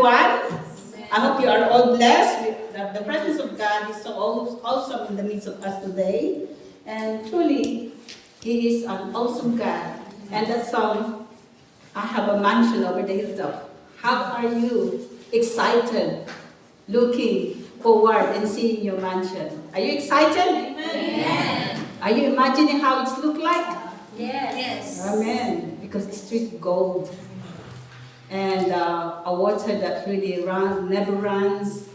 everyone. I hope you are all blessed. The presence of God is so awesome in the midst of us today. And truly, He is an awesome God. And that song, I have a mansion over the hilltop. How are you excited, looking forward and seeing your mansion? Are you excited? Amen. Are you imagining how it look like? Yes. Amen. Because it's street gold. And a water that really never runs.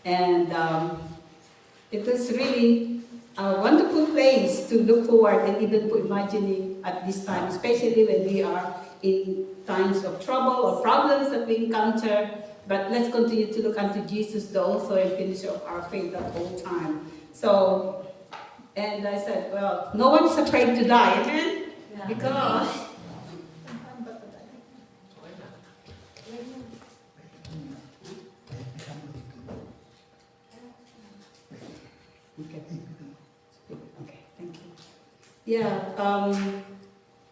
And it is really a wonderful place to look forward and even to imagining at this time, especially when we are in times of trouble or problems that we encounter. But let's continue to look unto Jesus, the author and finisher of our faith at all time. So, and I said, well, no one is afraid to die, amen? Yeah. Because okay, thank you. Yeah,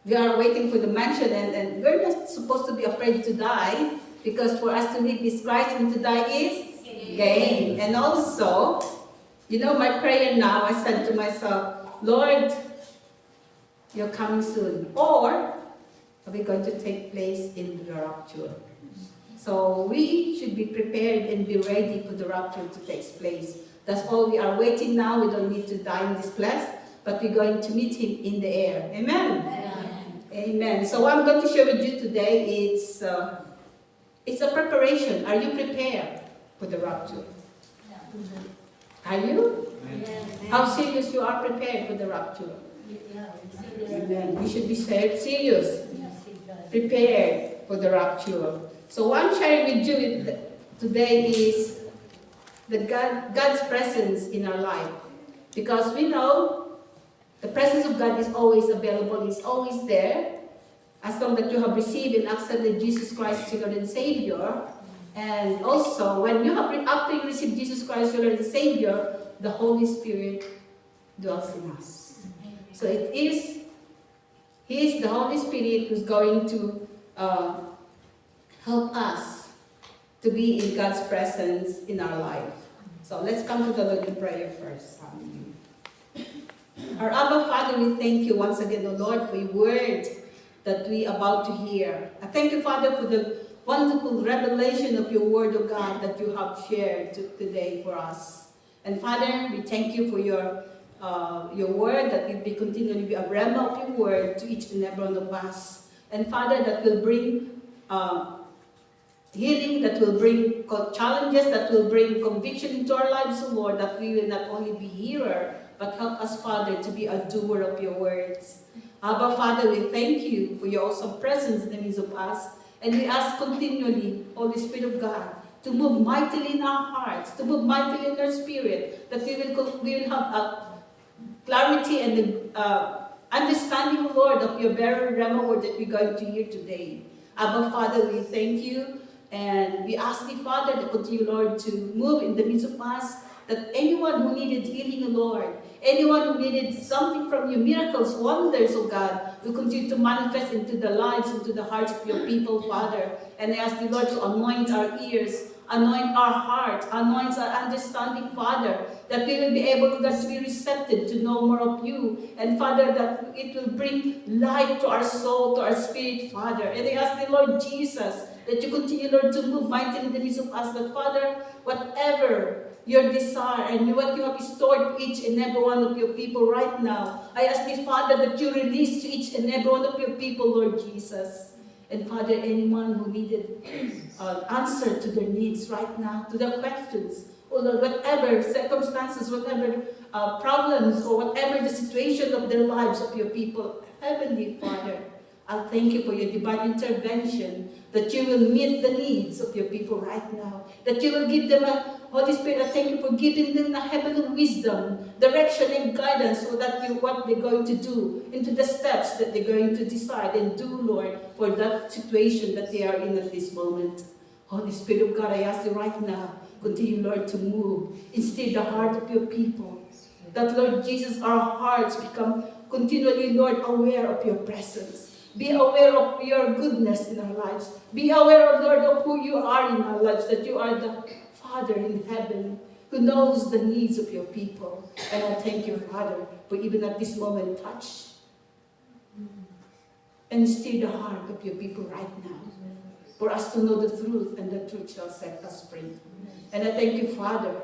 we are waiting for the mansion, and we're not supposed to be afraid to die, because for us to live is Christ and to die is gain. And also, you know, my prayer now, I said to myself, Lord, you're coming soon. Or are we going to take place in the rapture? So we should be prepared and be ready for the rapture to take place. That's all we are waiting now. We don't need to die in this place, but we're going to meet Him in the air. Amen? Amen. Amen. So what I'm going to share with you today is it's a preparation. Are you prepared for the rapture? Are you? How serious you are prepared for the rapture? Amen. We should be serious, prepared for the rapture. So what I'm sharing with you today is God's presence in our life. Because we know the presence of God is always available, is always there. As long that you have received and accepted Jesus Christ as your Lord and Savior. And also, when you have after you receive Jesus Christ as your Lord and Savior, the Holy Spirit dwells in us. So He is the Holy Spirit who's going to help us to be in God's presence in our life. So let's come to the Lord in prayer first. Our Abba Father, we thank you once again, O Lord, for your word that we are about to hear. I thank you, Father, for the wonderful revelation of your word, O God, that you have shared today for us. And Father, we thank you for your word, that it will continually be a rhema of your word to each and every one of us. And Father, that will bring healing, that will bring challenges, that will bring conviction into our lives, O Lord, that we will not only be hearer, but help us, Father, to be a doer of your words. Abba, Father, we thank you for your awesome presence in the midst of us. And we ask continually, Holy Spirit of God, to move mightily in our hearts, to move mightily in our spirit, that we will have a clarity and the understanding, Lord, of your very rhema word that we're going to hear today. Abba, Father, we thank you, and we ask thee, Father, to continue, Lord, to move in the midst of us, that anyone who needed healing, Lord, anyone who needed something from you, miracles, wonders, oh God, will continue to manifest into the lives, into the hearts of your people, Father. And I ask the Lord to anoint our ears, anoint our heart, anoint our understanding, Father, that we will be able to be receptive to know more of you. And Father, that it will bring life to our soul, to our spirit, Father. And I ask the Lord Jesus, that you continue, Lord, to move mightily in the midst of us. That Father, whatever your desire and what you have restored to each and every one of your people right now, I ask the Father that you release to each and every one of your people, Lord Jesus. And Father, anyone who needed answer to their needs right now, to their questions, oh Lord, whatever circumstances, whatever problems, or whatever the situation of their lives of your people, Heavenly Father, I thank you for your divine intervention, that you will meet the needs of your people right now, that you will give them a Holy Spirit, I thank you for giving them a heavenly wisdom, direction and guidance, so that what they're going to do, into the steps that they're going to decide and do, Lord, for that situation that they are in at this moment. Holy Spirit of God, I ask you right now, continue, Lord, to move, instill the heart of your people, that, Lord Jesus, our hearts become continually, Lord, aware of your presence. Be aware of your goodness in our lives. Be aware, of Lord, of who you are in our lives, that you are the Father in heaven who knows the needs of your people. And I thank you, Father, for even at this moment, touch and stir the heart of your people right now, for us to know the truth, and the truth shall set us free. And I thank you, Father,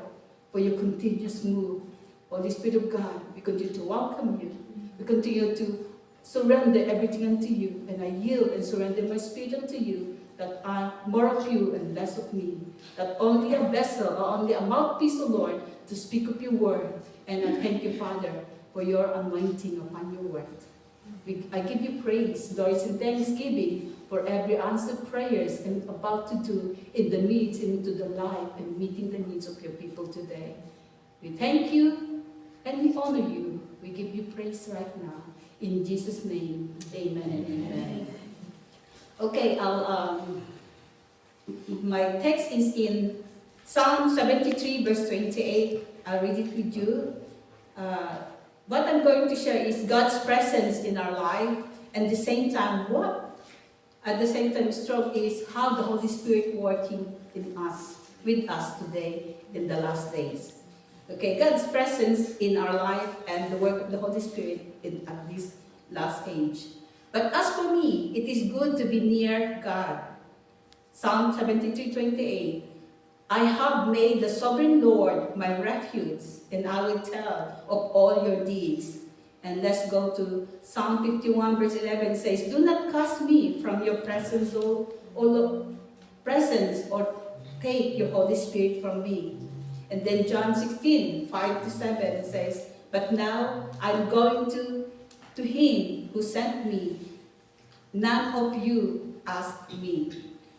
for your continuous move. Holy Spirit of God, we continue to welcome you. We continue to surrender everything unto you, and I yield and surrender my spirit unto you, that more of you and less of me, that only a vessel or only a mouthpiece, O Lord, to speak of your word. And I thank you, Father, for your anointing upon your word. I give you praise, glory, and thanksgiving for every answered prayers and about to do in the needs and into the life and meeting the needs of your people today. We thank you and we honor you. We give you praise right now. In Jesus' name, amen and amen. Okay, my text is in Psalm 73, verse 28. I'll read it with you. What I'm going to share is God's presence in our life, and at the same time, stroke is how the Holy Spirit working in us, with us today in the last days. Okay, God's presence in our life and the work of the Holy Spirit at this last age. But as for me, it is good to be near God. Psalm 73:28. I have made the sovereign Lord my refuge, and I will tell of all your deeds. And let's go to Psalm 51, verse 11 says, do not cast me from your presence, O Lord, or take your Holy Spirit from me. And then John 16, 5-7 says, but now I'm going to him who sent me. None of you asked me,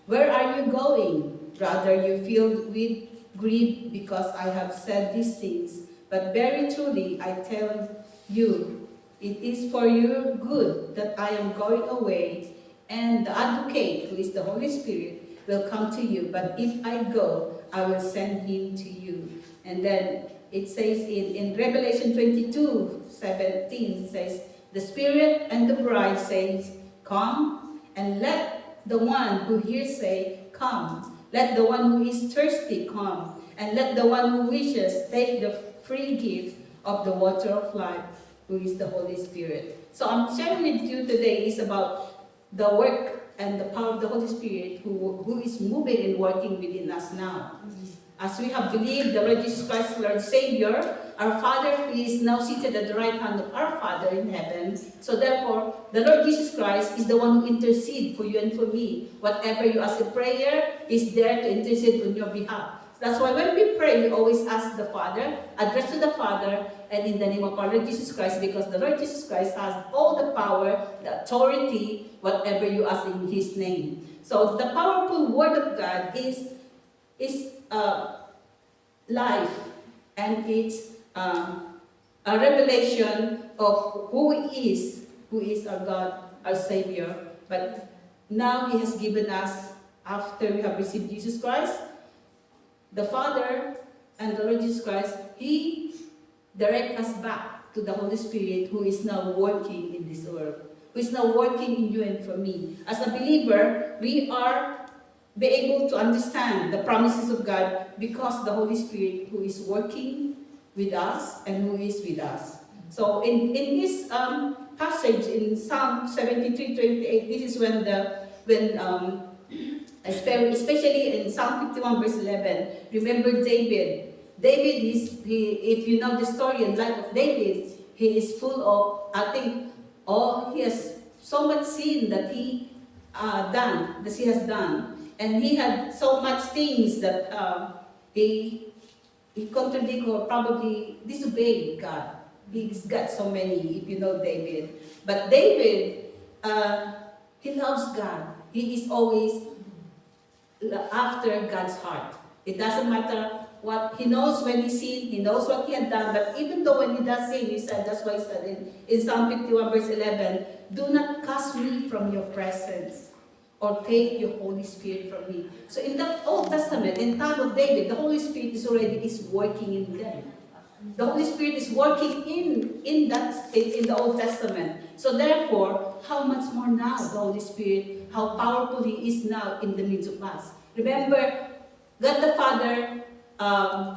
where are you going? Rather, you filled with grief because I have said these things. But very truly, I tell you, it is for your good that I am going away, and the Advocate, who is the Holy Spirit, will come to you. But if I go, I will send him to you. And then it says in Revelation 22:17, it says, the Spirit and the bride says, come, and let the one who hears say, come. Let the one who is thirsty come, and let the one who wishes take the free gift of the water of life, who is the Holy Spirit. So I'm sharing with you today is about the work and the power of the Holy Spirit who is moving and working within us now. As we have believed the Lord Jesus Christ, Lord Savior, our Father, who is now seated at the right hand of our Father in heaven. So therefore, the Lord Jesus Christ is the one who intercedes for you and for me. Whatever you ask in prayer, is there to intercede on your behalf. That's why when we pray, we always ask the Father, address to the Father, and in the name of our Lord Jesus Christ, because the Lord Jesus Christ has all the power, the authority, whatever you ask in His name. So the powerful Word of God is life, and it's a revelation of who He is our God, our Savior. But now He has given us, after we have received Jesus Christ, the Father and the Lord Jesus Christ, He directs us back to the Holy Spirit, who is now working in this world, who is now working in you and for me. As a believer, we are be able to understand the promises of God because the Holy Spirit who is working with us and who is with us. So in this passage in Psalm 73:28, this is especially in Psalm 51 verse 11, remember David. David is, if you know the story and life of David, he is full of, he has so much sin that he has done. And he had so much things that he contradicted or probably disobeyed God. He's got so many, if you know David. But David, he loves God. He is always after God's heart. It doesn't matter what, he knows when he sinned, he knows what he had done, but even though when he does sin, he said, that's why he said in Psalm 51 verse 11, do not cast me from your presence, or take your Holy Spirit from me. So in the Old Testament, in time of David, the Holy Spirit is working in them. The Holy Spirit is working in the Old Testament. So therefore, how much more now the Holy Spirit, how powerful He is now in the midst of us. Remember, God the Father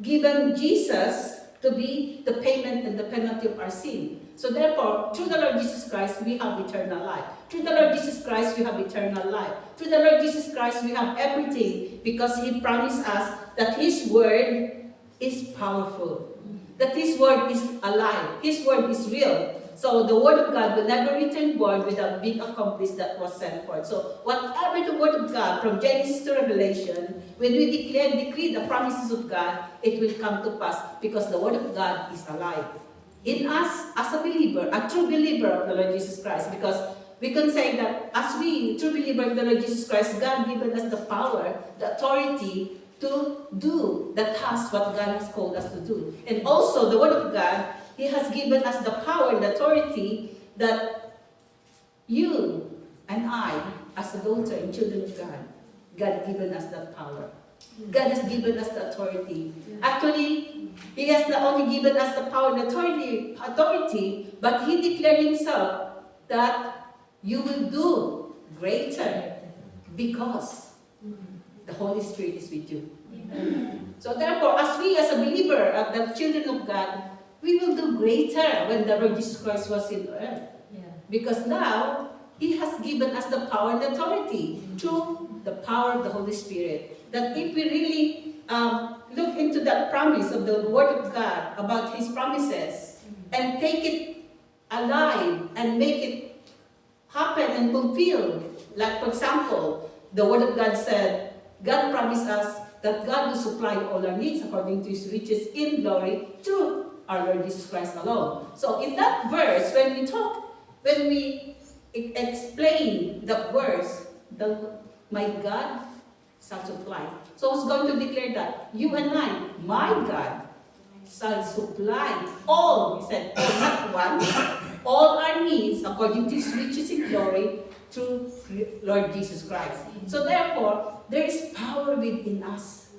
given Jesus to be the payment and the penalty of our sin. So therefore, through the Lord Jesus Christ, we have eternal life. Through the Lord Jesus Christ, we have eternal life. Through the Lord Jesus Christ, we have everything because He promised us that His word is powerful, that His word is alive, His word is real. So the word of God will never return void without being accomplished that was sent forth. So whatever the word of God, from Genesis to Revelation, when we declare and decree the promises of God, it will come to pass because the word of God is alive in us as a believer, a true believer of the Lord Jesus Christ. Because we can say that as we, true believer of the Lord Jesus Christ, God given us the power, the authority to do the task what God has called us to do. And also the word of God, He has given us the power and authority that you and I, as a daughter and children of God, God given us that power. God has given us the authority. Actually, He has not only given us the power and authority, but He declared Himself that you will do greater because the Holy Spirit is with you. So therefore, as we as a believer, the children of God, we will do greater when the Lord Jesus Christ was in earth. Because now, He has given us the power and authority through the power of the Holy Spirit. That if we really look into that promise of the Word of God about His promises and take it alive and make it happen and fulfill. Like for example, the Word of God said, God promised us that God will supply all our needs according to His riches in glory through our Lord Jesus Christ alone. So in that verse, when we explain the verse, my God shall supply. So it's going to declare that you and I, my God, shall supply all, He said, not one, all our needs according to His riches in glory through Lord Jesus Christ. So therefore, there is power within us.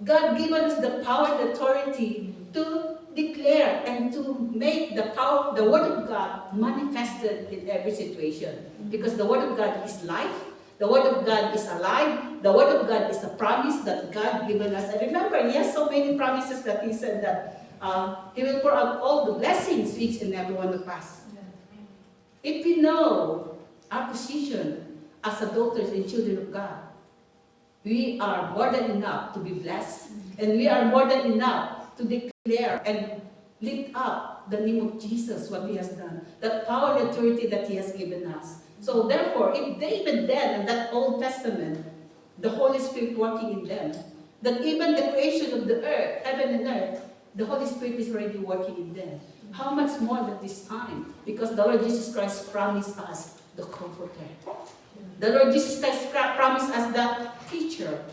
God given us the power and authority to declare and to make the power, the Word of God manifested in every situation. Because the Word of God is life, the Word of God is alive, the Word of God is a promise that God given us. And remember, He has so many promises that He said that He will pour out all the blessings to each and every one of us. If we know our position as daughters and children of God, we are more than enough to be blessed, and we are more than enough to declare and lift up the name of Jesus, what He has done, that power and authority that He has given us. So therefore, if David then in that Old Testament, the Holy Spirit working in them, that even the creation of the earth, heaven and earth, the Holy Spirit is already working in them. How much more at this time? Because the Lord Jesus Christ promised us the Comforter. The Lord Jesus Christ promised us the Teacher.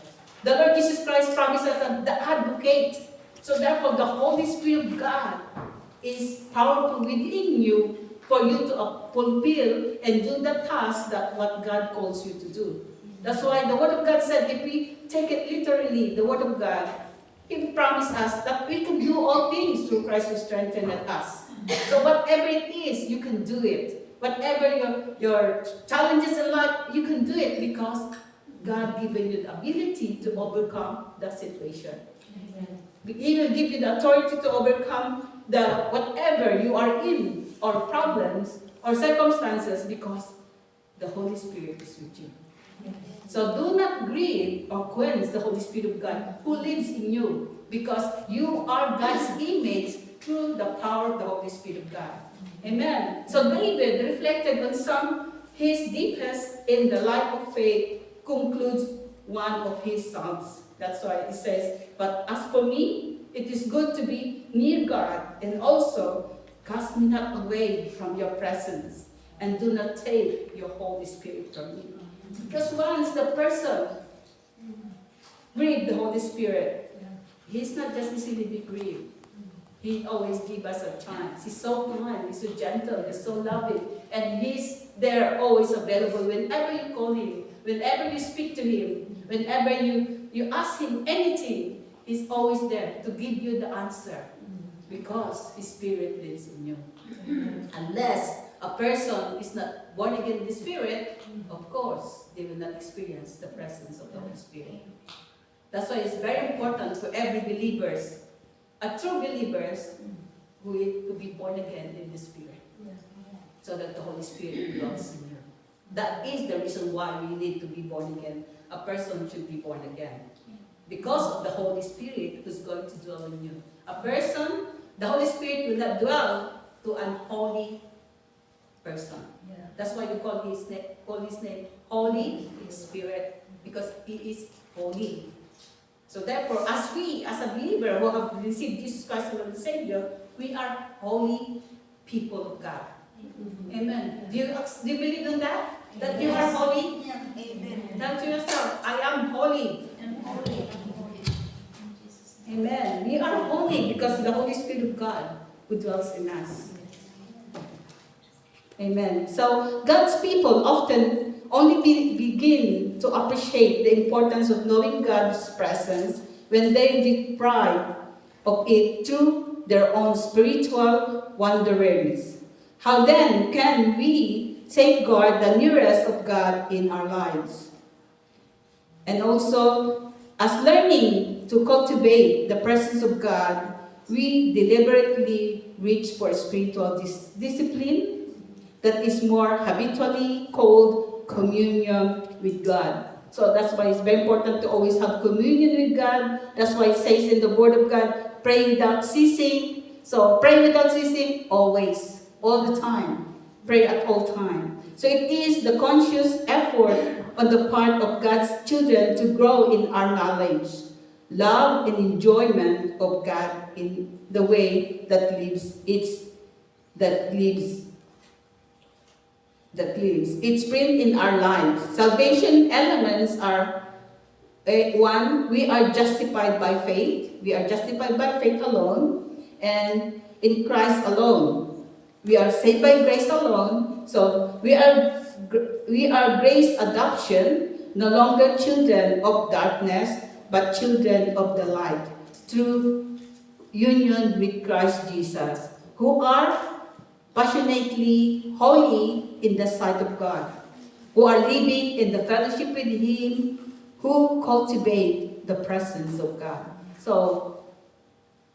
The Lord Jesus Christ promised us the Advocate. So therefore, the Holy Spirit of God is powerful within you for you to fulfill and do the task that what God calls you to do. That's why the Word of God said, if we take it literally, the Word of God, He promised us that we can do all things through Christ who strengthened us. So whatever it is, you can do it. Whatever your challenges in life, you can do it because God given you the ability to overcome that situation. Amen. He will give you the authority to overcome whatever you are in, or problems, or circumstances, because the Holy Spirit is with you. So do not grieve or quench the Holy Spirit of God who lives in you, because you are God's image through the power of the Holy Spirit of God. Amen. So David reflected on his deepest in the life of faith, concludes one of his psalms. That's why it says, but as for me, it is good to be near God, and also cast me not away from your presence, and do not take your Holy Spirit from me. Because once the person grieved the Holy Spirit, He's not just easily be grieved. He always gives us a chance. He's so kind, He's so gentle, He's so loving, and He's there always available whenever you call Him, whenever you speak to Him, whenever you ask Him anything, He's always there to give you the answer, because His Spirit lives in you. Unless a person is not born again in the Spirit, of course, they will not experience the presence of the Holy Spirit. That's why it's very important for every believers, a true believers, who is to be born again in the Spirit, so that the Holy Spirit dwells in you. That is the reason why we need to be born again. A person should be born again. Because of the Holy Spirit who's going to dwell in you. A person, the Holy Spirit will not dwell to an holy person. That's why we call his name Holy Spirit, because he is holy. So therefore, as a believer who have received Jesus Christ as the Savior, we are holy people of God. Amen. Do you believe in that? That you are holy? Amen. Tell to yourself, I am holy. I'm holy. Amen. We are holy because of the Holy Spirit of God who dwells in us. Amen. So God's people often only begin to appreciate the importance of knowing God's presence when they deprive of it through their own spiritual wanderings. How then can we safeguard the nearest of God in our lives? And also, as learning to cultivate the presence of God, we deliberately reach for spiritual discipline that is more habitually called communion with God. So that's why it's very important to always have communion with God. That's why it says in the Word of God, pray without ceasing. So pray without ceasing always, all the time. Pray at all time. So it is the conscious effort on the part of God's children to grow in our knowledge, love, and enjoyment of God in the way that lives its print in our lives. Salvation elements are one, we are justified by faith. We are justified by faith alone and in Christ alone. We are saved by grace alone. So we are grace adoption, no longer children of darkness, but children of the light, through union with Christ Jesus, who are passionately holy in the sight of God, who are living in the fellowship with Him, who cultivate the presence of God. So,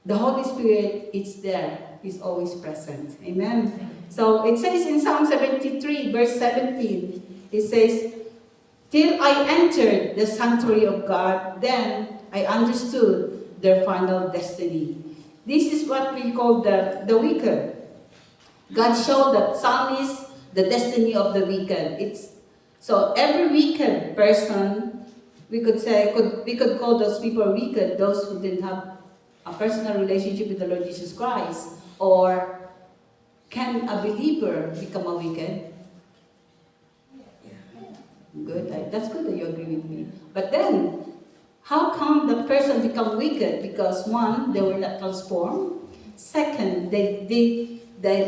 the Holy Spirit is there, is always present. Amen. So, it says in Psalm 73, verse 17, it says, "Till I entered the sanctuary of God, then I understood their final destiny." This is what we call the wicked. God showed the psalmist the destiny of the wicked. So every wicked person, we could call those people wicked, those who didn't have a personal relationship with the Lord Jesus Christ. Or can a believer become a wicked? Good. That's good that you agree with me. But then, how come the person become wicked? Because one, they were not transformed. Second, they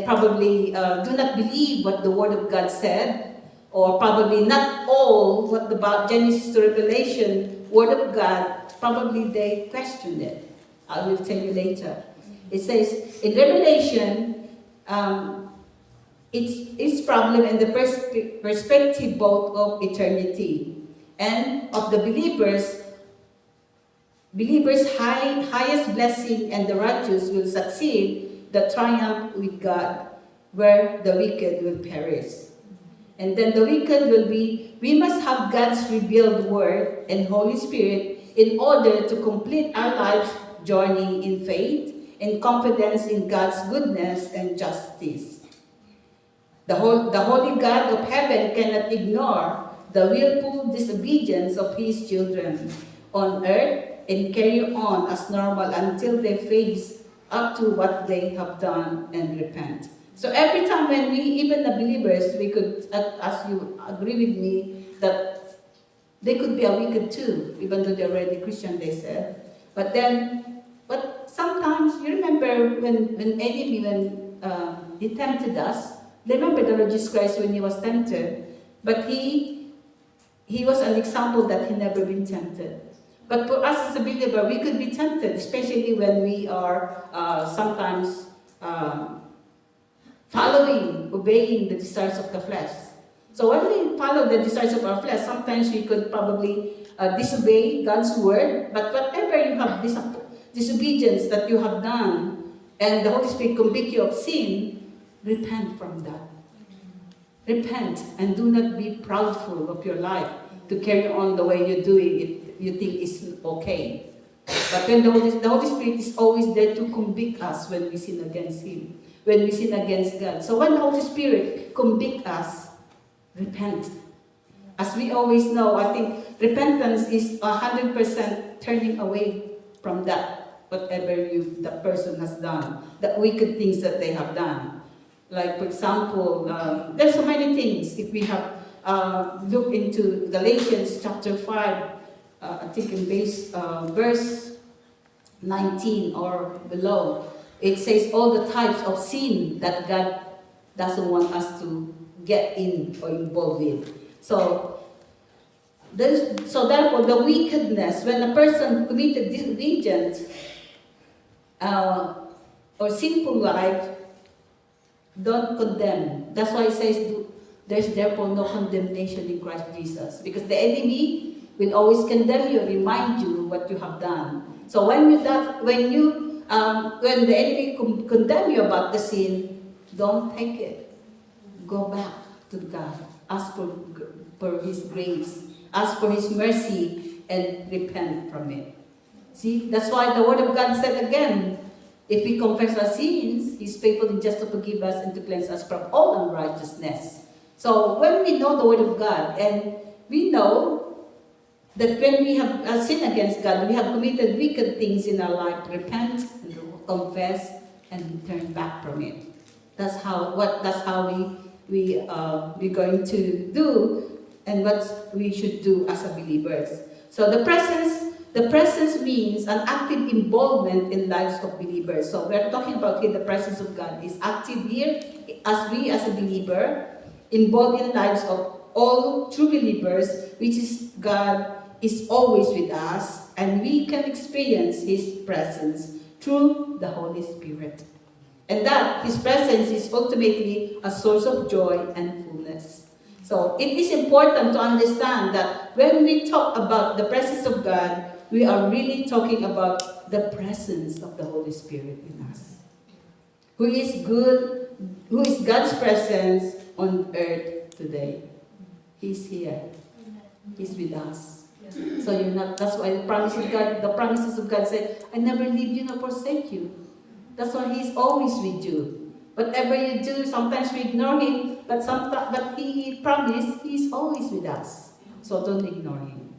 probably do not believe what the Word of God said, or probably not all what about Genesis to Revelation, Word of God, probably they questioned it. I will tell you later. It says in Revelation, its problem in the perspective both of eternity and of the believers' highest blessing, and the righteous will succeed the triumph with God, where the wicked will perish. And then the wicked will be, we must have God's revealed word and Holy Spirit in order to complete our life's journey in faith and confidence in God's goodness and justice. The holy God of heaven cannot ignore the willful disobedience of His children on earth and carry on as normal until they face up to what they have done and repent. So every time when we, even the believers, we could, as you agree with me, that they could be a wicked too, even though they're already Christian, they said. But sometimes, you remember when enemy, he tempted us, remember the Lord Jesus Christ when He was tempted, but He was an example that He never been tempted. But for us as a believer, we could be tempted, especially when we are sometimes following, obeying the desires of the flesh. So when we follow the desires of our flesh, sometimes we could probably disobey God's word, but whatever you have disobedience that you have done, and the Holy Spirit convict you of sin, repent from that. Repent and do not be proudful of your life to carry on the way you're doing it, you think is okay. But when the Holy Spirit is always there to convict us when we sin against Him, when we sin against God. So when the Holy Spirit convict us, repent. As we always know, I think repentance is 100% turning away from that, whatever the person has done, the wicked things that they have done. Like, for example, there's so many things. If we have looked into Galatians chapter 5, I think in verse 19 or below, it says all the types of sin that God doesn't want us to get in or involved in. So therefore, the wickedness, when a person committed disobedience or sinful life, don't condemn. That's why it says there's therefore no condemnation in Christ Jesus. Because the enemy will always condemn you, remind you what you have done. So when the enemy condemn you about the sin, don't take it. Go back to God. Ask for His grace. Ask for His mercy and repent from it. See, that's why the Word of God said again, if we confess our sins, He's faithful and just to forgive us and to cleanse us from all unrighteousness. So when we know the Word of God, and we know that when we have sinned against God, we have committed wicked things in our life, repent and confess and turn back from it. That's how we're going to do, and what we should do as a believers. So the presence means an active involvement in lives of believers. So we're talking about here the presence of God is active here as we as a believer involved in lives of all true believers, which is God is always with us, and we can experience His presence through the Holy Spirit. And that His presence is ultimately a source of joy and fullness. So it is important to understand that when we talk about the presence of God, we are really talking about the presence of the Holy Spirit in us. Who is God's presence on earth today. He's here. He's with us. So that's why the promises of God say, I never leave you nor forsake you. That's why He's always with you. Whatever you do, sometimes we ignore Him, but He promised He's always with us. So don't ignore Him.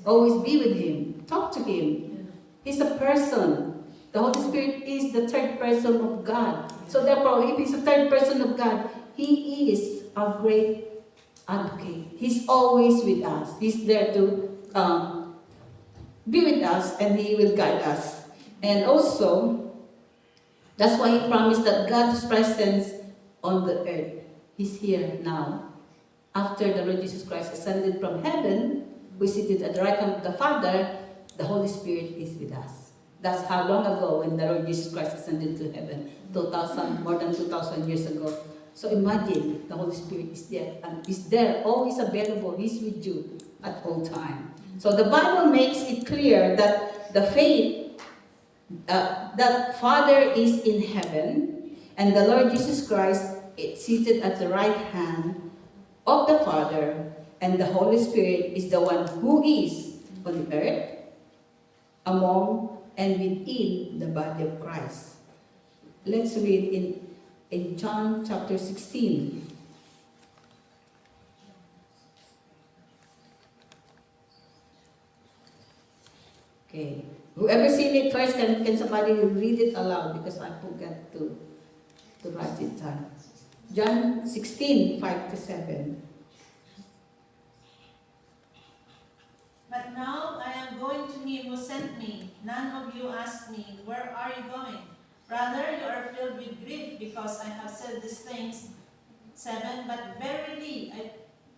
Always be with Him. Talk to Him. He's a person. The Holy Spirit is the third person of God. So therefore, if He's the third person of God, He is our great advocate. He's always with us. He's there to be with us, and He will guide us. And also, that's why He promised that God's presence on the earth is here now. After the Lord Jesus Christ ascended from heaven, who is seated at the right hand of the Father, the Holy Spirit is with us. That's how long ago when the Lord Jesus Christ ascended to heaven, more than 2,000 years ago. So imagine the Holy Spirit is there, and is there, always available. He's with you at all time. So the Bible makes it clear that the faith that Father is in heaven, and the Lord Jesus Christ is seated at the right hand of the Father, and the Holy Spirit is the one who is on the earth, among and within the body of Christ. Let's read in John chapter 16. Okay. Whoever seen it first, can somebody read it aloud, because I forgot to write it down. John 16, 5-7. But now I am going to Him who sent me. None of you ask me, where are you going? Rather, you are filled with grief because I have said these things. 7. But verily,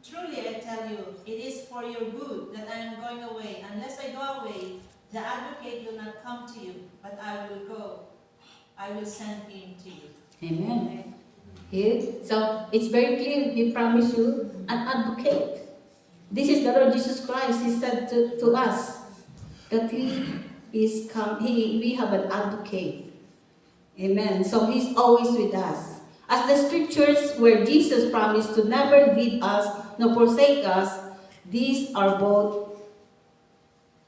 truly I tell you, it is for your good that I am going away. Unless I go away, the Advocate will not come to you, but I will go. I will send Him to you. Amen. So it's very clear, He promised you an advocate. This is the Lord Jesus Christ. He said to us that we have an advocate. Amen. So He's always with us. As the scriptures where Jesus promised to never leave us nor forsake us, these are both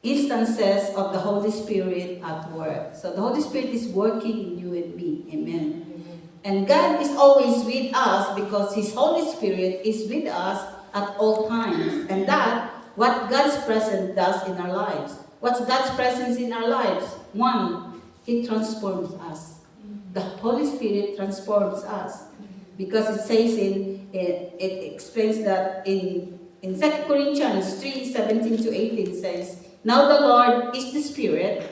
instances of the Holy Spirit at work. So the Holy Spirit is working in you and me. Amen. And God is always with us because His Holy Spirit is with us at all times. And that, what God's presence does in our lives. What's God's presence in our lives? One, He transforms us. The Holy Spirit transforms us. Because it says it explains that in 2 Corinthians 3:17-18 says, "Now the Lord is the Spirit,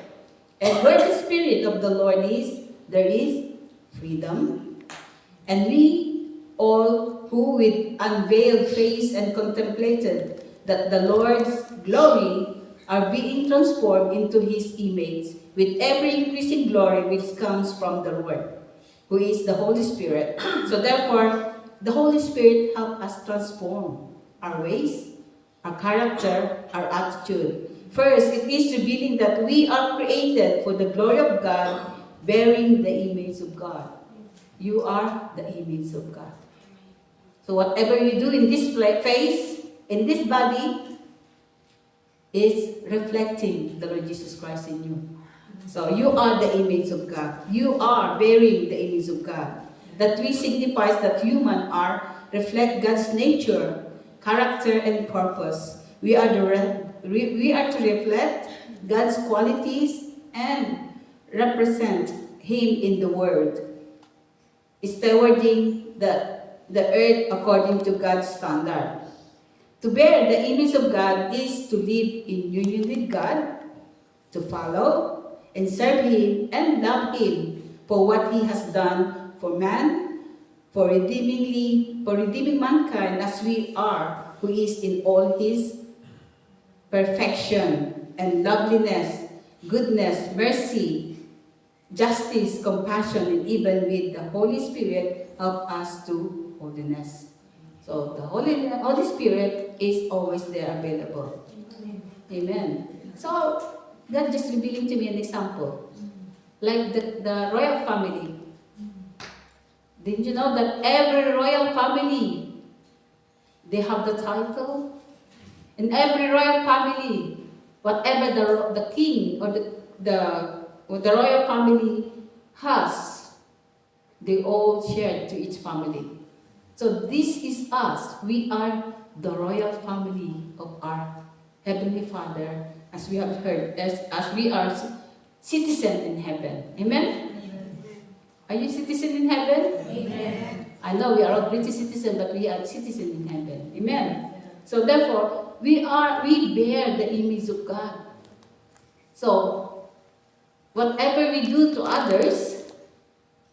and where the Spirit of the Lord is, there is freedom. And we all who with unveiled face and contemplated that the Lord's glory are being transformed into His image with every increasing glory which comes from the Lord, who is the Holy Spirit." So therefore, the Holy Spirit helps us transform our ways, our character, our attitude. First, it is revealing that we are created for the glory of God, bearing the image of God. You are the image of God. So whatever you do in this face, in this body, is reflecting the Lord Jesus Christ in you. So you are the image of God. You are bearing the image of God. That we signifies that human are reflect God's nature, character, and purpose. We are to reflect God's qualities and represent Him in the world, stewarding the earth according to God's standard. To bear the image of God is to live in union with God, to follow and serve Him and love Him for what He has done for man, for redeeming mankind as we are, who is in all His perfection and loveliness, goodness, mercy, justice, compassion, and even with the Holy Spirit help us to holiness. So the Holy Spirit is always there available. Amen. So God just revealing to me an example. Like the royal family. Didn't you know that every royal family, they have the title? In every royal family, whatever the king or the royal family has, they all share to each family. So this is us. We are the royal family of our Heavenly Father, as we have heard, as we are citizens in heaven. Amen? Are you citizen in heaven? Amen. I know we are all British citizens, but we are citizens in heaven. Amen? So therefore, we bear the image of God. So, whatever we do to others,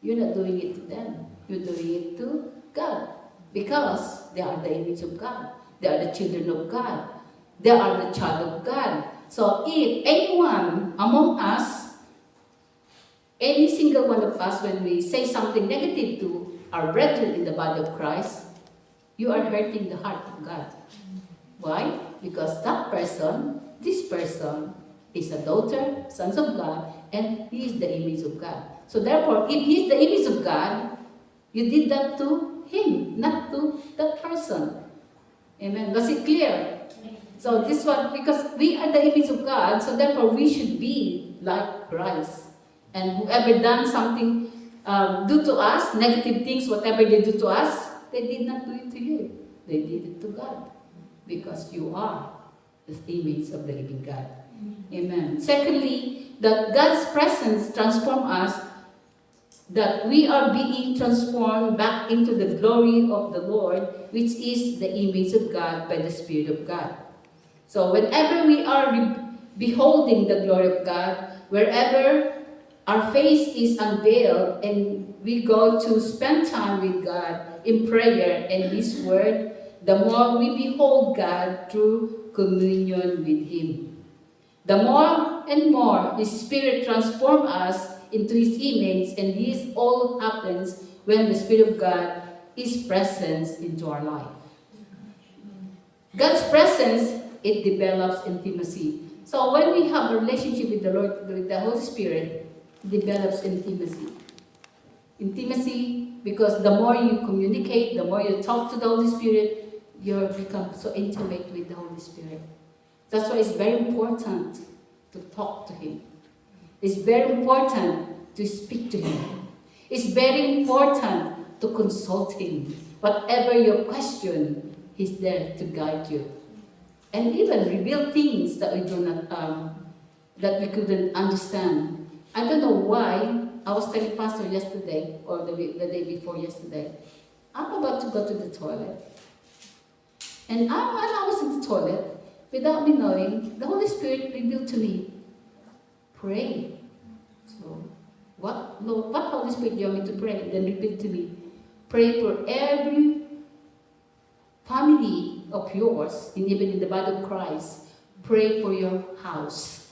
you're not doing it to them. You're doing it to God. Because they are the image of God. They are the children of God. They are the child of God. So if anyone among us, any single one of us, when we say something negative to our brethren in the body of Christ, you are hurting the heart of God. Why? Because this person is a daughter, sons of God, and he is the image of God. So therefore, if he is the image of God, you did that to him, not to that person. Amen. Was it clear? So this one, because we are the image of God, so therefore we should be like Christ. And whoever done something do to us, negative things, whatever they do to us, they did not do it to you. They did it to God. Because you are the image of the living God. Amen. Secondly, that God's presence transforms us, that we are being transformed back into the glory of the Lord, which is the image of God by the Spirit of God. So whenever we are beholding the glory of God, wherever our face is unveiled and we go to spend time with God in prayer and His Word, the more we behold God through communion with Him. The more and more His Spirit transforms us into His image, and this all happens when the Spirit of God His presence into our life. God's presence, it develops intimacy. So when we have a relationship with the Lord, with the Holy Spirit, it develops intimacy. Intimacy, because the more you communicate, the more you talk to the Holy Spirit, you become so intimate with the Holy Spirit. That's why it's very important to talk to Him. It's very important to speak to Him. It's very important to consult Him. Whatever your question, He's there to guide you. And even reveal things that we do not, that we couldn't understand. I don't know why. I was telling Pastor yesterday, or the day before yesterday, I'm about to go to the toilet. And I was in the toilet, without me knowing, the Holy Spirit revealed to me, pray. So, what Holy Spirit do you want me to pray? Then revealed to me, pray for every family of yours, and even in the body of Christ. Pray for your house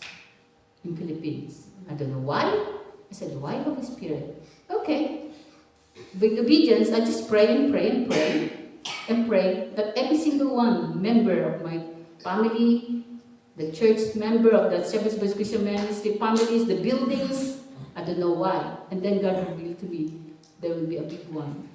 in Philippines. I don't know why. I said, why Holy Spirit? Okay. With obedience, I just pray and pray and pray and pray that every single one, member of my family, the church member of the Shepherd's Voice Christian Ministry, families, the buildings, I don't know why. And then God revealed to me, there will be a big one.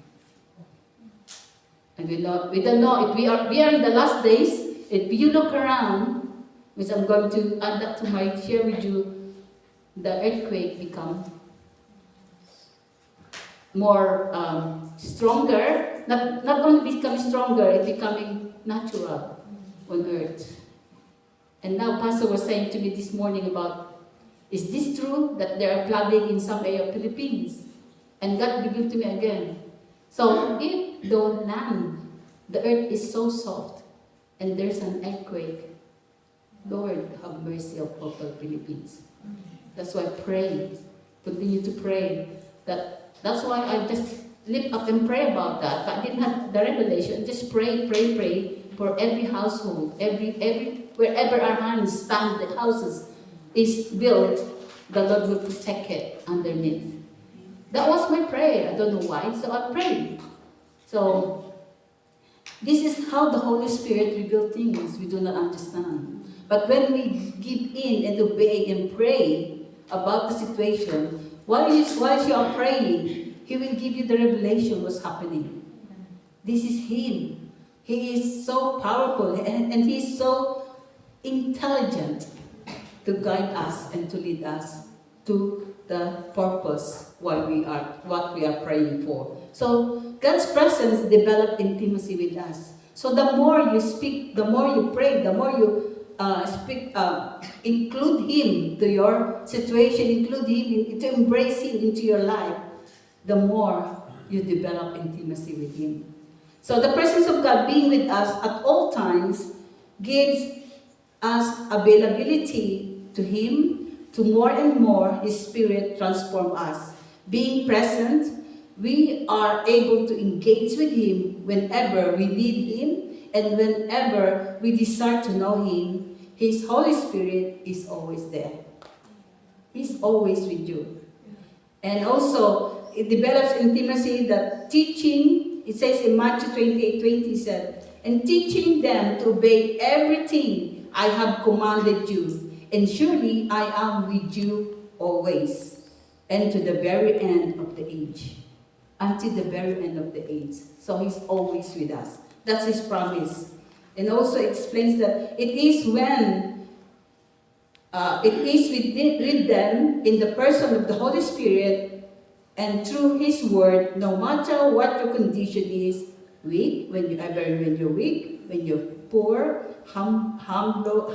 And we don't know if we are in the last days. If you look around, which I'm going to add that to my share with you, the earthquake become more stronger. Not only becoming stronger, it's becoming natural on earth. And now Pastor was saying to me this morning about, is this true that there are flooding in some area of Philippines? And God revealed to me again. So if the land, the earth is so soft, and there's an earthquake, Lord, have mercy upon the Philippines. That's why pray, continue to pray. That's why I just lift up and pray about that. I didn't have the revelation. Just pray for every household, every wherever our hands stand, the houses is built, the Lord will protect it underneath. That was my prayer. I don't know why, so I prayed. So this is how the Holy Spirit reveals things we do not understand. But when we give in and obey and pray about the situation, while you are praying, He will give you the revelation what's happening. This is Him. He is so powerful and He is so intelligent to guide us and to lead us to the purpose what we are praying for. So God's presence develops intimacy with us. So the more you speak, the more you pray, the more you include Him to your situation, include Him, to embrace Him into your life, the more you develop intimacy with Him. So the presence of God being with us at all times gives us availability to Him, to more and more His Spirit transform us. Being present, we are able to engage with Him whenever we need Him and whenever we desire to know Him. His Holy Spirit is always there. He's always with you. And also, it develops intimacy that teaching, it says in Matthew 28:20 said, and teaching them to obey everything I have commanded you. And surely I am with you always, and to the very end of the age. Until the very end of the age. So He's always with us. That's His promise. And also explains that it is when it is with them in the person of the Holy Spirit and through His Word, no matter what your condition is, weak, when you're weak, when you're poor, humble,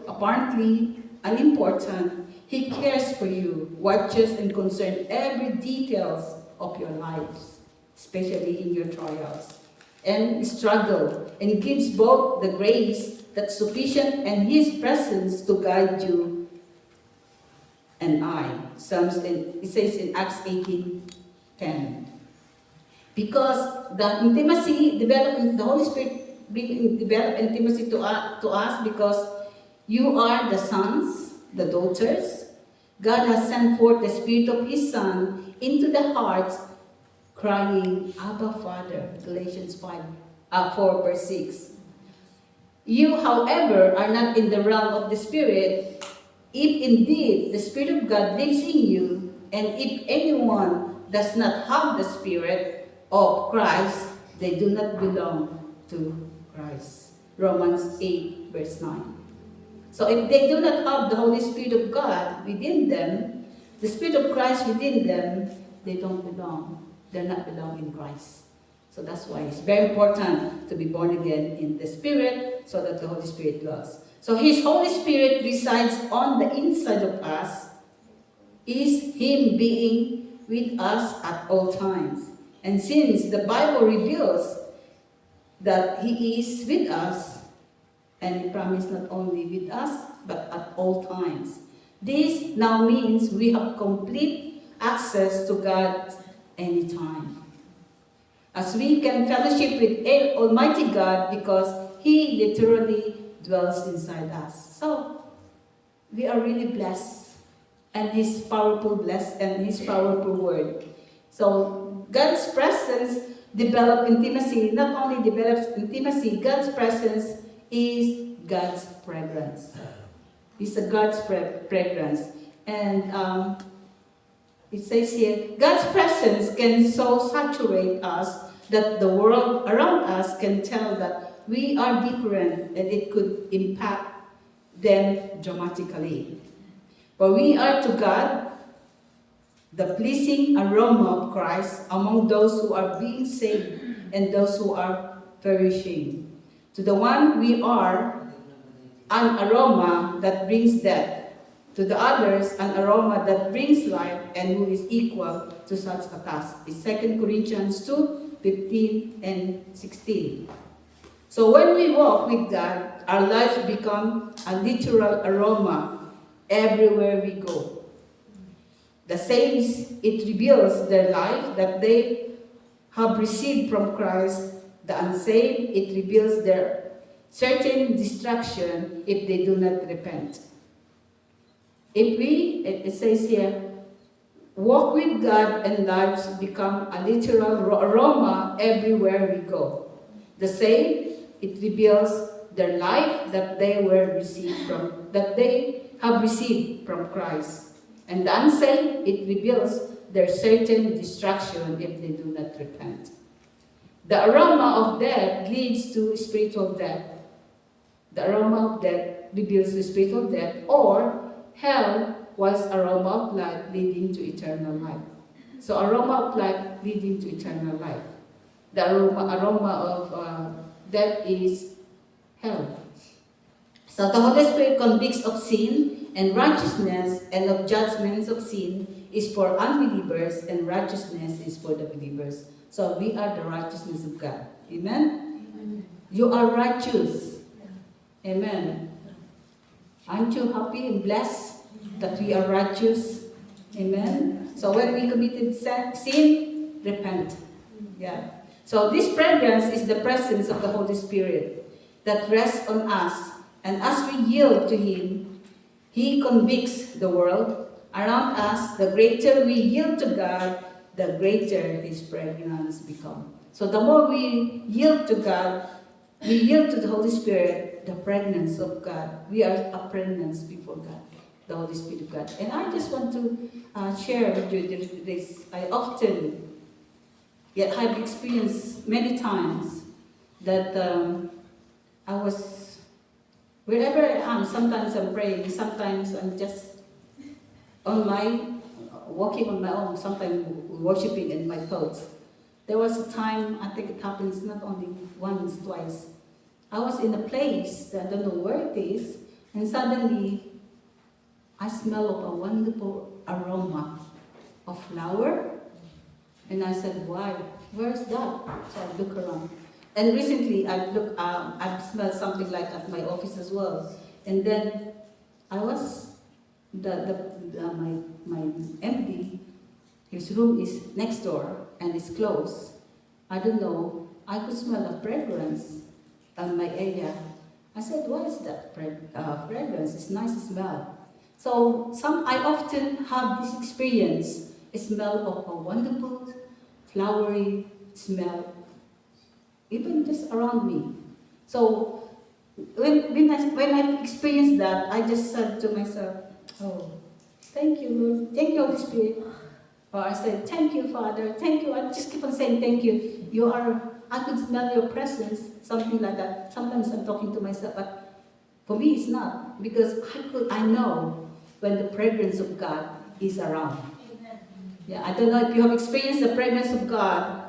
apparently unimportant, He cares for you, watches and concerns every details of your lives, especially in your trials and struggle, and gives both the grace that's sufficient and His presence to guide you and I. It says in Acts 18:10. Because the intimacy development, the Holy Spirit develop intimacy to us because you are the sons, the daughters. God has sent forth the Spirit of His Son into the hearts crying, Abba, Father, Galatians 4, verse 6. You, however, are not in the realm of the Spirit, if indeed the Spirit of God lives in you, and if anyone does not have the Spirit of Christ, they do not belong to Christ. Romans 8, verse 9. So if they do not have the Holy Spirit of God within them, the Spirit of Christ within them, they don't belong. They're not belong in Christ. So that's why it's very important to be born again in the Spirit so that the Holy Spirit dwells. So His Holy Spirit resides on the inside of us, is Him being with us at all times. And since the Bible reveals that He is with us, and He promised not only with us, but at all times. This now means we have complete access to God anytime. As we can fellowship with Almighty God because He literally dwells inside us. So, we are really blessed. And His powerful blessed and His powerful word. So, God's presence develops intimacy. Not only develops intimacy, God's presence is God's fragrance. It's a God's fragrance. And it says here, God's presence can so saturate us that the world around us can tell that we are different, and it could impact them dramatically. For we are to God the pleasing aroma of Christ among those who are being saved and those who are perishing. To the one we are an aroma that brings death. To the others, an aroma that brings life, and who is equal to such a task. It's 2 Corinthians 2, 15 and 16. So when we walk with God, our lives become a literal aroma everywhere we go. The saints, it reveals their life that they have received from Christ. The unsaved, it reveals their certain destruction if they do not repent. If we, it says here, walk with God and lives become a literal aroma everywhere we go. The saved, it reveals their life that they have received from Christ. And the unsaved, it reveals their certain destruction if they do not repent. The aroma of death leads to spiritual death. The aroma of death reveals the spiritual death, or hell was aroma of life leading to eternal life. So aroma of life leading to eternal life. The aroma of death is hell. So the Holy Spirit convicts of sin and righteousness, and of judgments of sin is for unbelievers, and righteousness is for the believers. So we are the righteousness of God. Amen? Amen. You are righteous. Amen. Aren't you happy and blessed that we are righteous? Amen. So when we committed sin, repent. Yeah. So this fragrance is the presence of the Holy Spirit that rests on us. And as we yield to Him, He convicts the world around us. The greater we yield to God, the greater His fragrance becomes. So the more we yield to God, we yield to the Holy Spirit, the fragrance of God. We are a fragrance before God, the Holy Spirit of God. And I just want to share with you this. I often have experienced many times that I was, wherever I am, sometimes I'm praying, sometimes I'm just online, walking on my own, sometimes worshiping in my thoughts. There was a time, I think it happens not only once, twice. I was in a place that I don't know where it is, and suddenly I smell of a wonderful aroma of flower. And I said, "Why? Where's that?" So I look around. And recently I've smelled something like at my office as well. And then I was, my MD, his room is next door and it's closed. I don't know, I could smell a fragrance on my area. I said, "What is that fragrance? It's nice smell." So I often have this experience, a smell of a wonderful flowery smell, even just around me. So when I experienced that, I just said to myself, oh, thank you, Lord. Thank you, Holy Spirit. Or I said, thank you, Father. Thank you. I just keep on saying thank you. I could smell your presence. Something like that. Sometimes I'm talking to myself, but for me it's not. Because I know when the fragrance of God is around. Yeah, I don't know if you have experienced the fragrance of God.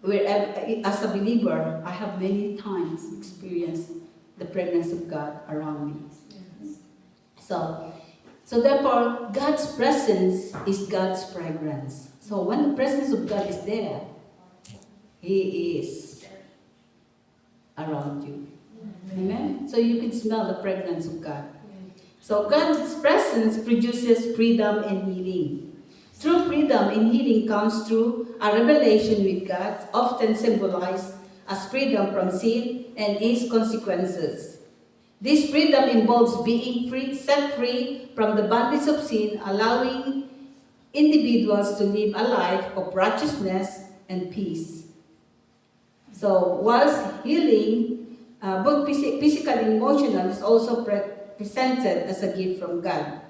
As a believer, I have many times experienced the fragrance of God around me. So therefore, God's presence is God's fragrance. So when the presence of God is there, He is around you. Amen? So you can smell the fragrance of God. So God's presence produces freedom and healing. True freedom and healing comes through a revelation with God, often symbolized as freedom from sin and its consequences. This freedom involves being set free from the bondage of sin, allowing individuals to live a life of righteousness and peace. So, whilst healing, both physical and emotional, is also presented as a gift from God.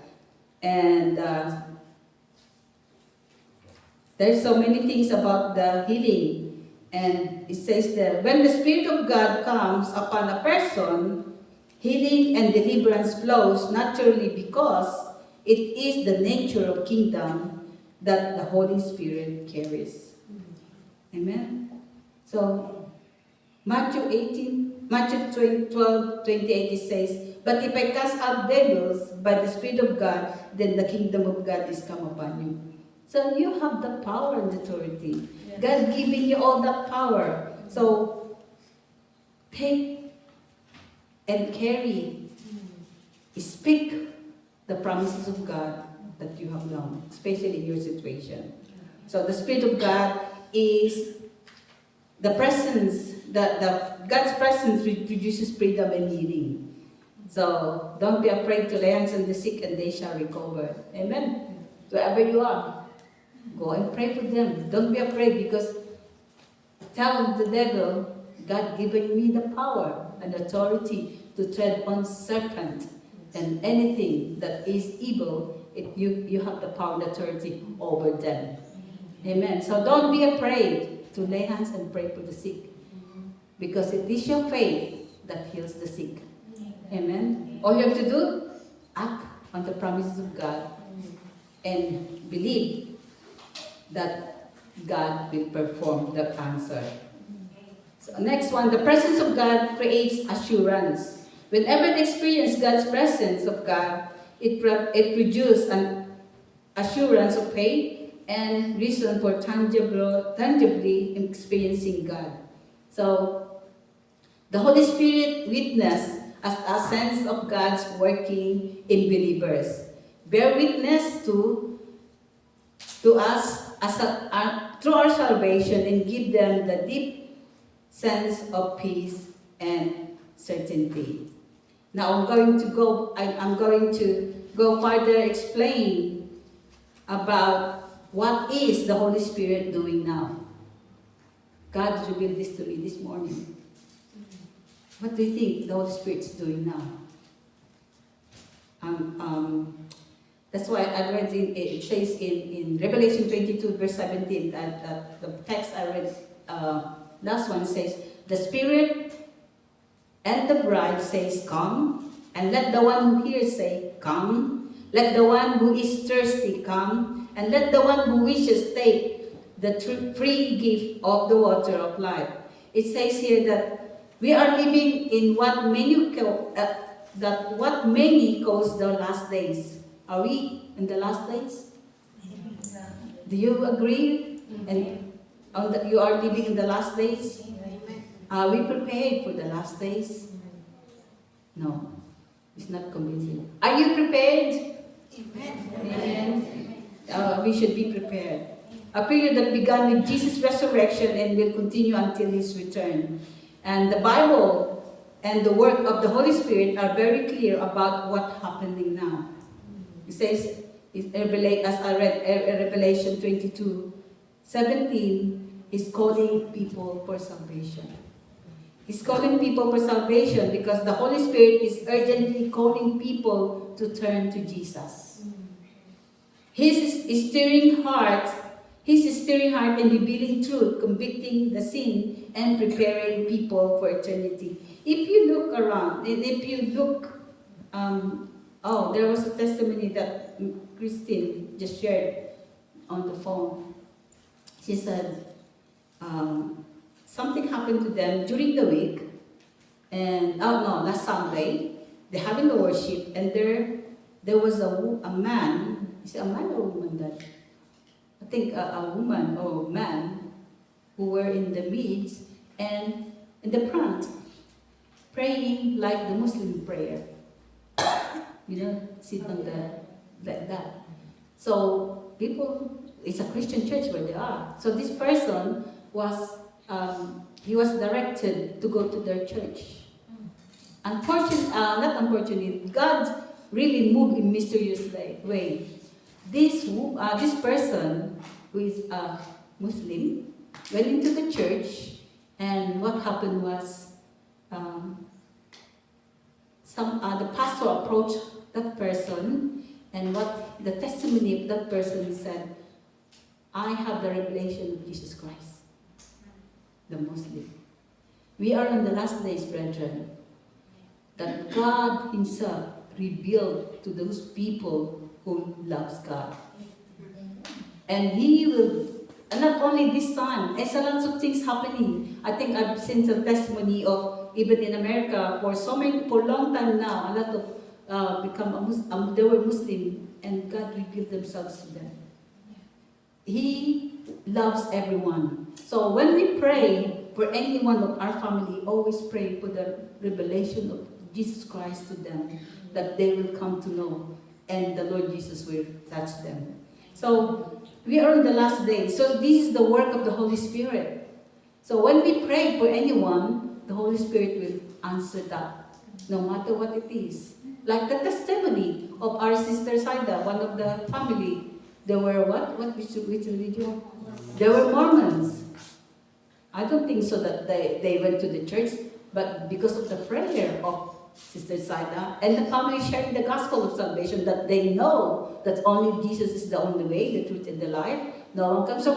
And there's so many things about the healing. And it says that when the Spirit of God comes upon a person, healing and deliverance flows naturally because it is the nature of kingdom that the Holy Spirit carries. Amen? So, Matthew 12:28 it says, but if I cast out devils by the Spirit of God, then the kingdom of God is come upon you. So you have the power and authority. Yes. God giving you all that power. So, take and carry, speak the promises of God that you have known, especially in your situation. So the Spirit of God is the presence, God's presence produces freedom and healing. So don't be afraid to lay hands on the sick and they shall recover. Amen? Wherever you are, go and pray for them. Don't be afraid, because tell the devil, God given me the power and authority to tread on serpent and anything that is evil. You have the power and authority over them. Amen. So don't be afraid to lay hands and pray for the sick, because it is your faith that heals the sick. Amen. All you have to do, act on the promises of God and believe that God will perform the answer. So next one, the presence of God creates assurance. Whenever they experience God's presence of God, it produces an assurance of faith and reason for tangibly experiencing God. So the Holy Spirit witness as a sense of God's working in believers. Bear witness to us through our salvation and give them the deep sense of peace and certainty. Now I'm going to go further explain about what is the Holy Spirit doing now. God revealed this to me this morning. What do you think the Holy Spirit is doing now? That's why I read it says in Revelation 22 verse 17, that the text I read last one says, the Spirit and the bride says, come, and let the one who hears say, come. Let the one who is thirsty come, and let the one who wishes take the free gift of the water of life. It says here that we are living in what many calls the last days. Are we in the last days? Do you agree? And you are living in the last days? Are we prepared for the last days? No, it's not convincing. Are you prepared? Amen. We should be prepared. A period that began with Jesus' resurrection and will continue until His return. And the Bible and the work of the Holy Spirit are very clear about what's happening now. It says, as I read Revelation 22, 17, He's calling people for salvation. He's calling people for salvation because the Holy Spirit is urgently calling people to turn to Jesus. He's stirring heart and revealing truth, convicting the sin, and preparing people for eternity. If you look around, and if you look, there was a testimony that Christine just shared on the phone. She said something happened to them during the week, and last Sunday, they having the worship, and there was a man. Is it a man or a woman that? I think a woman or man who were in the midst and in the front, praying like the Muslim prayer. Sit on like that. So people, it's a Christian church where they are. So this person was, he was directed to go to their church. Not unfortunately, God really moved in mysterious way. This person, who is a Muslim, went into the church, and what happened was, the pastor approached that person, and what the testimony of that person said, I have the revelation of Jesus Christ, the Muslim. We are in the last days, brethren, that God Himself revealed to those people who loves God. And He will, and not only this time, there's a lot of things happening. I think I've seen some testimony of, even in America, for a long time now, a lot of they were Muslim, and God revealed themselves to them. He loves everyone. So when we pray for any one of our family, always pray for the revelation of Jesus Christ to them, that they will come to know, and the Lord Jesus will touch them. So we are in the last days. So this is the work of the Holy Spirit. So when we pray for anyone, the Holy Spirit will answer that, no matter what it is. Like the testimony of our sister Saida, one of the family. They were what? Which religion? They were Mormons. I don't think so that they went to the church, but because of the prayer of Sister Saida and the family sharing the gospel of salvation, that they know that only Jesus is the only way, the truth, and the life. No one comes to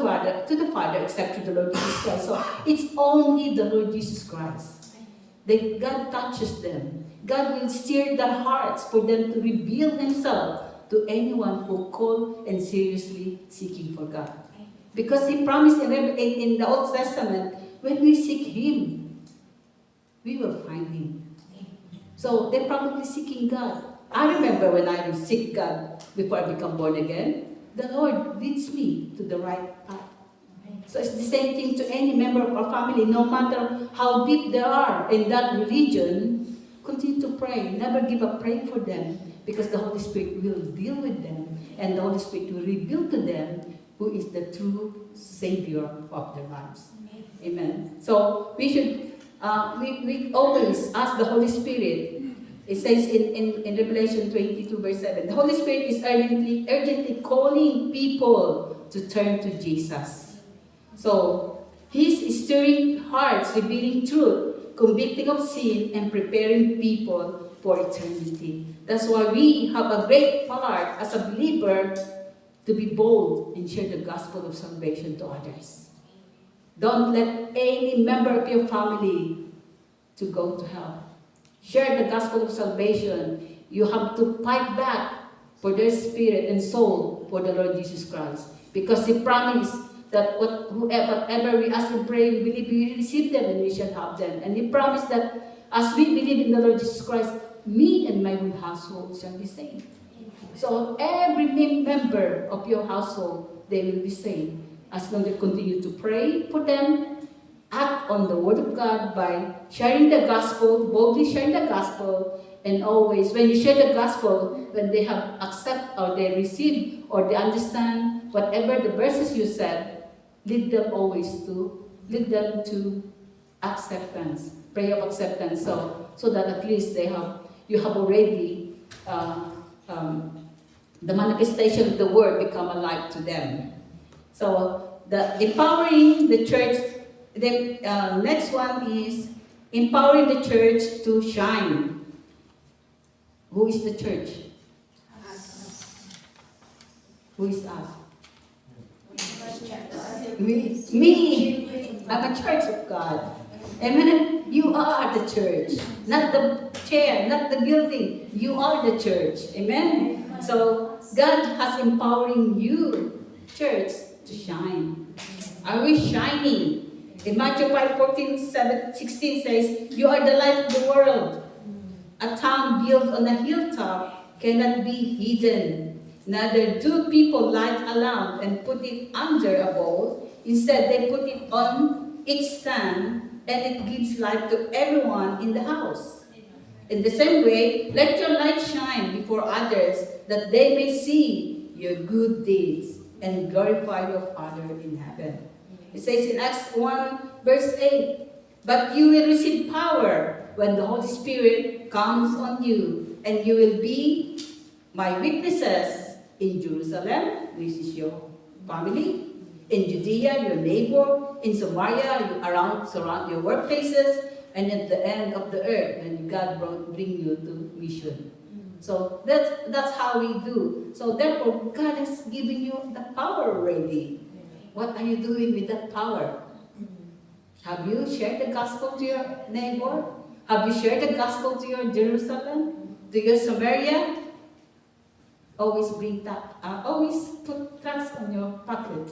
the Father except through the Lord Jesus Christ. So it's only the Lord Jesus Christ. God touches them. God will steer their hearts for them to reveal Himself to anyone who call and seriously seeking for God. Because He promised in the Old Testament, when we seek Him, we will find Him. So they're probably seeking God. I remember when I would seek God before I become born again, the Lord leads me to the right path. So it's the same thing to any member of our family, no matter how deep they are in that religion, continue to pray. Never give up praying for them, because the Holy Spirit will deal with them, and the Holy Spirit will reveal to them who is the true Savior of their lives. Amen. So we should we always ask the Holy Spirit. It says in Revelation 22 verse 7, the Holy Spirit is urgently calling people to turn to Jesus. So He's stirring hearts, revealing truth, convicting of sin, and preparing people for eternity. That's why we have a great part as a believer to be bold and share the gospel of salvation to others. Don't let any member of your family to go to hell. Share the gospel of salvation. You have to fight back for their spirit and soul for the Lord Jesus Christ. Because He promised that whatever we ask and pray, we believe we receive them and we shall have them. And He promised that as we believe in the Lord Jesus Christ, me and my whole household shall be saved. So every member of your household, they will be saved. As long as they continue to pray for them, act on the Word of God by sharing the gospel, boldly sharing the gospel, and always, when you share the gospel, when they have accept or they receive or they understand whatever the verses you said, lead them to acceptance, prayer of acceptance, so that at least you have already the manifestation of the Word become alive to them. So the empowering the church. The next one is empowering the church to shine. Who is the church? Who is us? Me. I'm a church of God. Amen. You are the church, not the chair, not the building. You are the church. Amen. So God has empowering you, church, to shine. Are we shining? In Matthew 5:14-16 says, "You are the light of the world. A town built on a hilltop cannot be hidden. Neither do people light a lamp and put it under a bowl. Instead, they put it on its stand, and it gives light to everyone in the house. In the same way, let your light shine before others, that they may see your good deeds and glorify your Father in heaven." It says in Acts 1:8, "But you will receive power when the Holy Spirit comes on you, and you will be my witnesses in Jerusalem," which is your family, "in Judea, your neighbor, in Samaria, surround your workplaces, and at the end of the earth, when God bring you to mission." So that's how we do. So therefore, God has given you the power already. What are you doing with that power? Have you shared the gospel to your neighbor? Have you shared the gospel to your Jerusalem, to your Samaria? Always always put tracts on your pocket,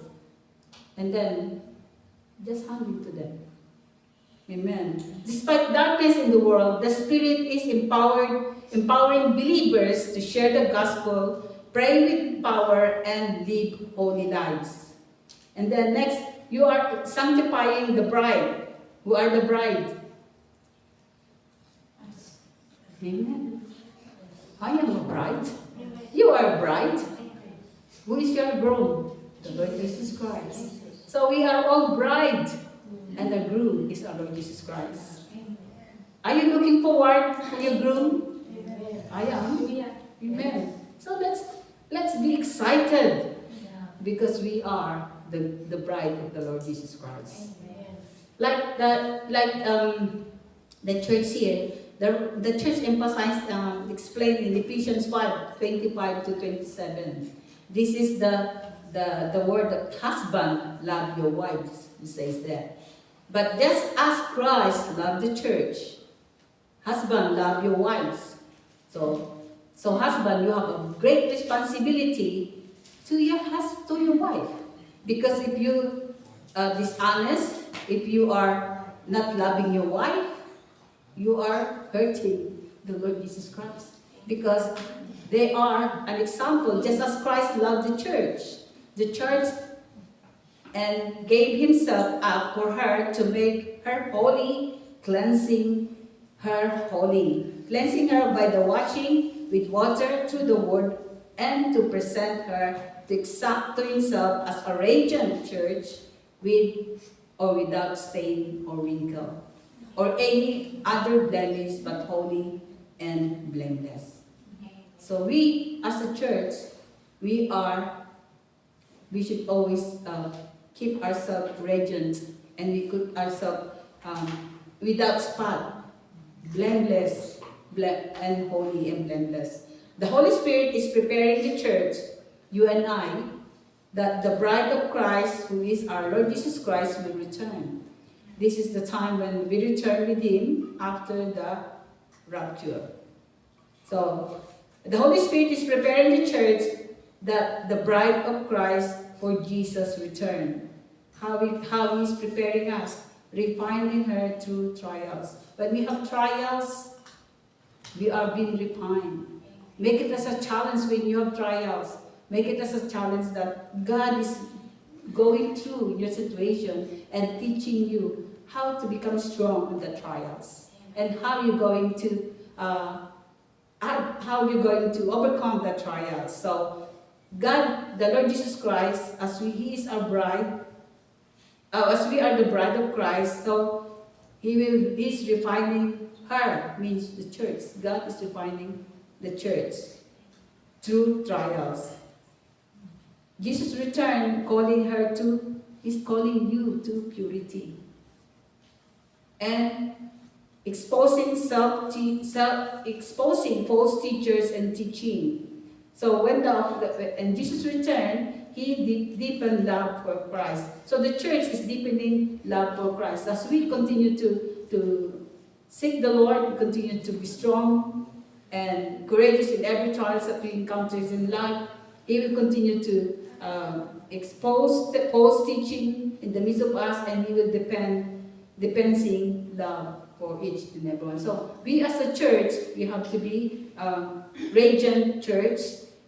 and then just hand it to them. Amen. Despite darkness in the world, the Spirit is empowering believers to share the gospel, pray with power, and live holy lives. And then next, you are sanctifying the bride. Who are the bride? Amen. I am a bride. You are a bride. Who is your groom? The Lord Jesus Christ. So we are all bride, and the groom is our Lord Jesus Christ. Are you looking forward for your groom? I am. Amen. So let's be excited, because we are the bride of the Lord Jesus Christ. Like the church here, the church emphasized, explained in Ephesians 5:25-27. This is the word that husband, love your wives, it says that. But just as Christ loved the church, husband, love your wives. So husband, you have a great responsibility to your wife. Because if you are dishonest, if you are not loving your wife, you are hurting the Lord Jesus Christ. Because they are an example, just as Christ loved the church and gave himself up for her to make her holy, cleansing her by the washing with water through the word, and to present her to himself as a radiant church, with or without stain or wrinkle, or any other blemish, but holy and blameless. So we, as a church, we should always keep ourselves radiant, and we keep ourselves without spot, blameless, and holy and blameless. The Holy Spirit is preparing the church, you and I, that the bride of Christ, who is our Lord Jesus Christ, will return. This is the time when we return with him after the rapture. So the Holy Spirit is preparing the church, that the bride of Christ, for Jesus' return. How he is preparing us, refining her through trials. When we have trials, we are being refined. Make it as a challenge when you have trials. Make it as a challenge that God is going through your situation and teaching you how to become strong in the trials, and how you're going to overcome the trials. So God, the Lord Jesus Christ, He is our bride, as we are the bride of Christ, so He's refining her, means the church. God is refining the church through trials. Jesus returned, calling her to He's calling you to purity. And exposing false teachers and teaching. So when and Jesus returned, he deepened love for Christ. So the church is deepening love for Christ. As we continue to seek the Lord, we continue to be strong and courageous in every trials that we encounter in life. He will continue to expose the false teaching in the midst of us, and He will dispensing love for each and everyone. So we as a church, we have to be radiant church,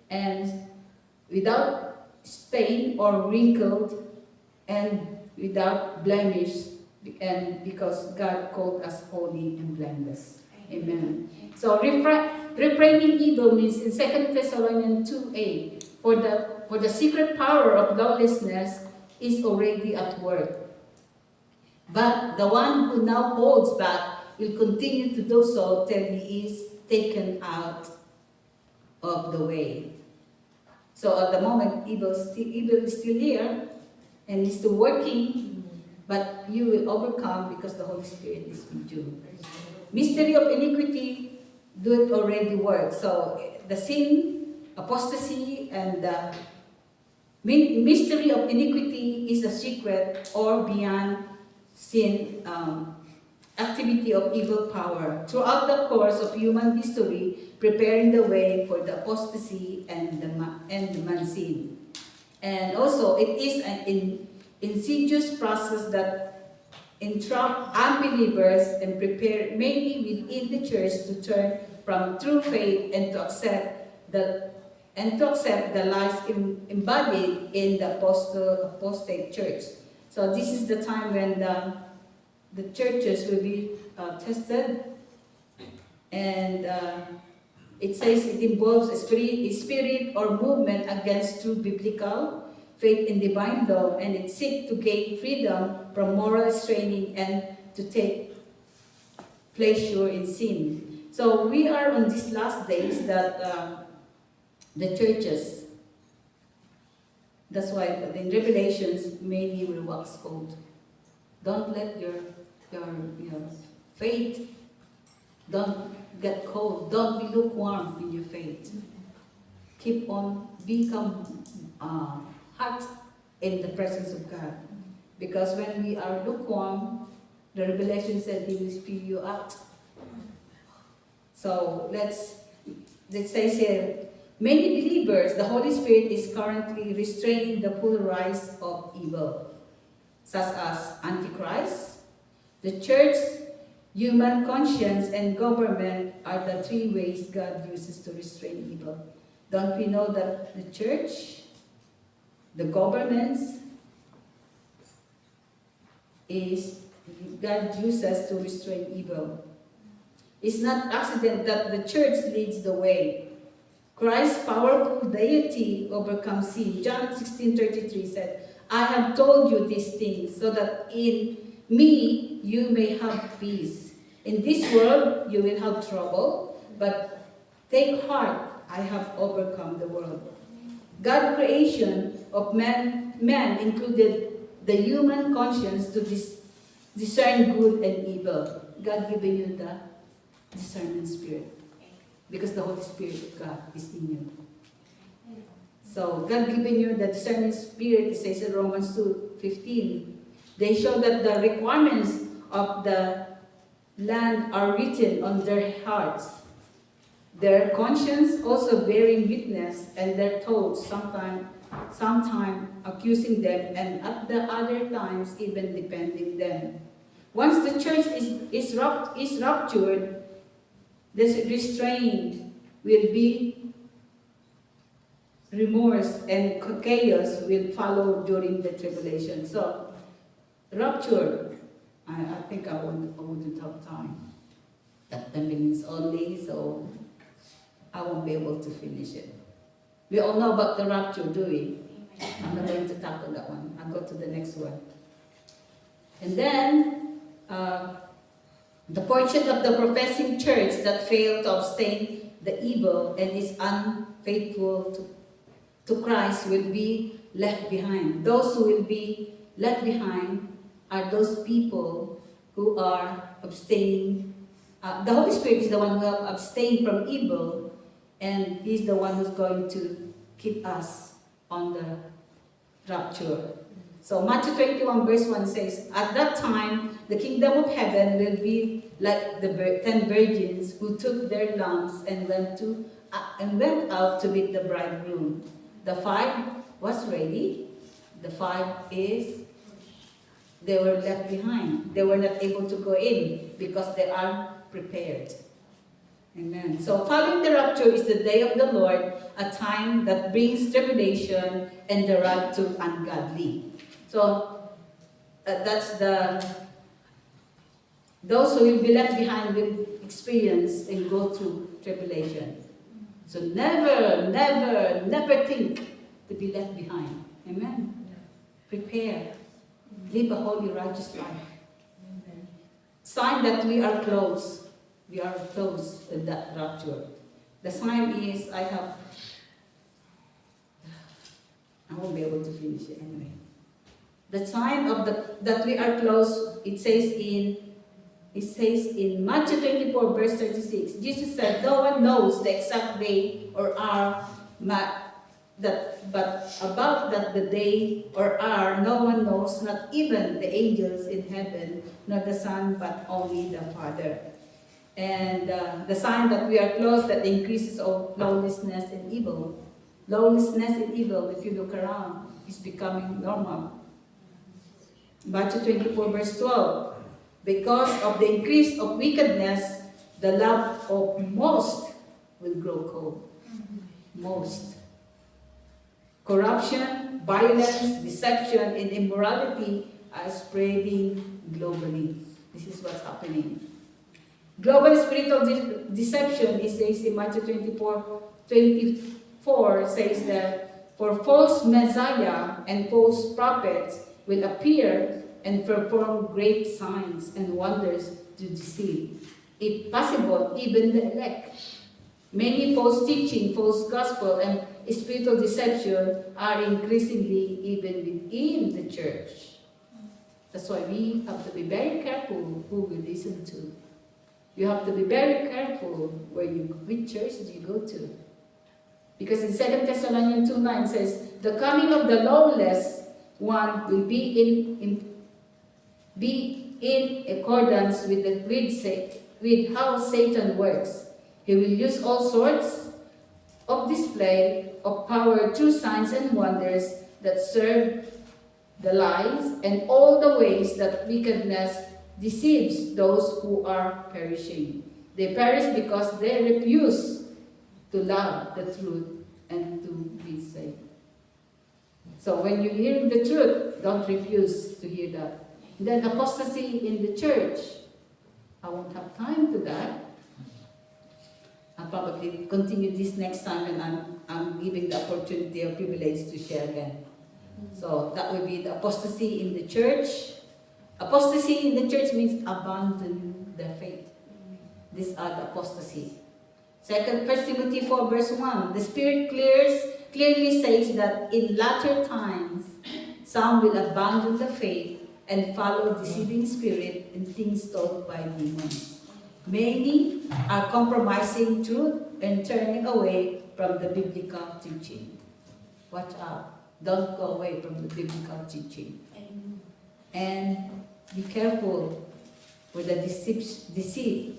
and without stain or wrinkled, and without blemish, and because God called us holy and blameless. Amen. So refraining evil means in 2 Thessalonians 2:8, for the secret power of lawlessness is already at work. But the one who now holds back will continue to do so till he is taken out of the way. So at the moment, evil is still here, and is still working, but you will overcome because the Holy Spirit is with you. Mystery of iniquity do it already work. So the sin, apostasy, and the mystery of iniquity is a secret or beyond sin, activity of evil power throughout the course of human history, preparing the way for the apostasy and the man sin. And also, it is an insidious process that entrap unbelievers and prepare many within the church to turn from true faith and to accept the lies embodied in the apostate church. So this is the time when the churches will be tested, and it says it involves a spirit or movement against true biblical faith in divine law, and it seeks to gain freedom from moral straining and to take pleasure in sin. So we are on these last days that the churches, that's why in Revelations many will wax cold. Don't let your faith don't get cold. Don't be lukewarm in your faith. Keep on become hot in the presence of God. Because when we are lukewarm, the Revelation said He will spew you out. So let's say here, many believers, the Holy Spirit is currently restraining the full rise of evil, such as Antichrist, the church, human conscience, and government are the three ways God uses to restrain evil. Don't we know that the church, the governments, is God uses to restrain evil? It's not accident that the church leads the way. Christ's powerful deity overcomes sin. John 16:33 said, I have told you these things so that in me you may have peace. In this world you will have trouble, but take heart, I have overcome the world. God's creation of man included the human conscience to discern good and evil. God given you the discernment spirit, because the Holy Spirit of God is in you. So God given you the discerning spirit, it says in Romans 2:15. They show that the requirements of the land are written on their hearts. Their conscience also bearing witness, and their thoughts sometimes accusing them, and at the other times even defending them. Once the church is ruptured, this restraint will be remorse, and chaos will follow during the tribulation. So, rupture, I think I wouldn't have time. That 10 minutes only, so I won't be able to finish it. We all know about the rapture, do we? I'm not going to tackle that one. I'll go to the next one. And then, the portion of the professing church that failed to abstain the evil and is unfaithful to Christ will be left behind. Those who will be left behind are those people who are abstaining. The Holy Spirit is the one who have abstained from evil, and He's the one who's going to keep us on the rapture. So Matthew 21 verse 1 says, "At that time, the kingdom of heaven will be like the 10 virgins who took their lamps and went out to meet the bridegroom. The 5 was ready. The 5 is they were left behind. They were not able to go in because they are prepared." Amen. So following the rapture is the day of the Lord, a time that brings tribulation and the wrath to ungodly. So that's those who will be left behind will experience and go through tribulation. So never think to be left behind. Amen. Prepare. Live a holy, righteous life. Sign that we are close. We are close to that rapture. The sign is I won't be able to finish it anyway. The sign of that we are close, it says in Matthew 24 verse 36, Jesus said, "No one knows the exact day or hour but about that the day or hour no one knows, not even the angels in heaven, not the Son, but only the Father." And the sign that we are close, that increases of lawlessness and evil. Lawlessness and evil, if you look around, is becoming normal. Matthew 24 verse 12. "Because of the increase of wickedness, the love of most will grow cold." Most. Corruption, violence, deception, and immorality are spreading globally. This is what's happening. Global spiritual deception, it says in Matthew 24 says that, "For false Messiah and false prophets will appear and perform great signs and wonders to deceive, if possible, even the elect. Many false teaching, false gospel, and spiritual deception are increasingly even within the church." That's why we have to be very careful who we listen to. You have to be very careful which church do you go to. Because in 2 Thessalonians 2:9 says, "The coming of the lawless one will be in accordance with how Satan works. He will use all sorts of display of power through signs and wonders that serve the lies and all the ways that wickedness deceives those who are perishing. They perish because they refuse to love the truth and to be saved." So when you hear the truth, don't refuse to hear that. Then apostasy in the church. I won't have time to that. I'll probably continue this next time, and I'm giving the opportunity or privilege to share again. So that will be the apostasy in the church. Apostasy in the church means abandon the faith. These are the apostasy. 1 Timothy 4 verse 1, the Spirit clearly says that in latter times, some will abandon the faith and follow deceiving spirit and things taught by demons. Many are compromising truth and turning away from the biblical teaching. Watch out. Don't go away from the biblical teaching. And be careful with the deceit.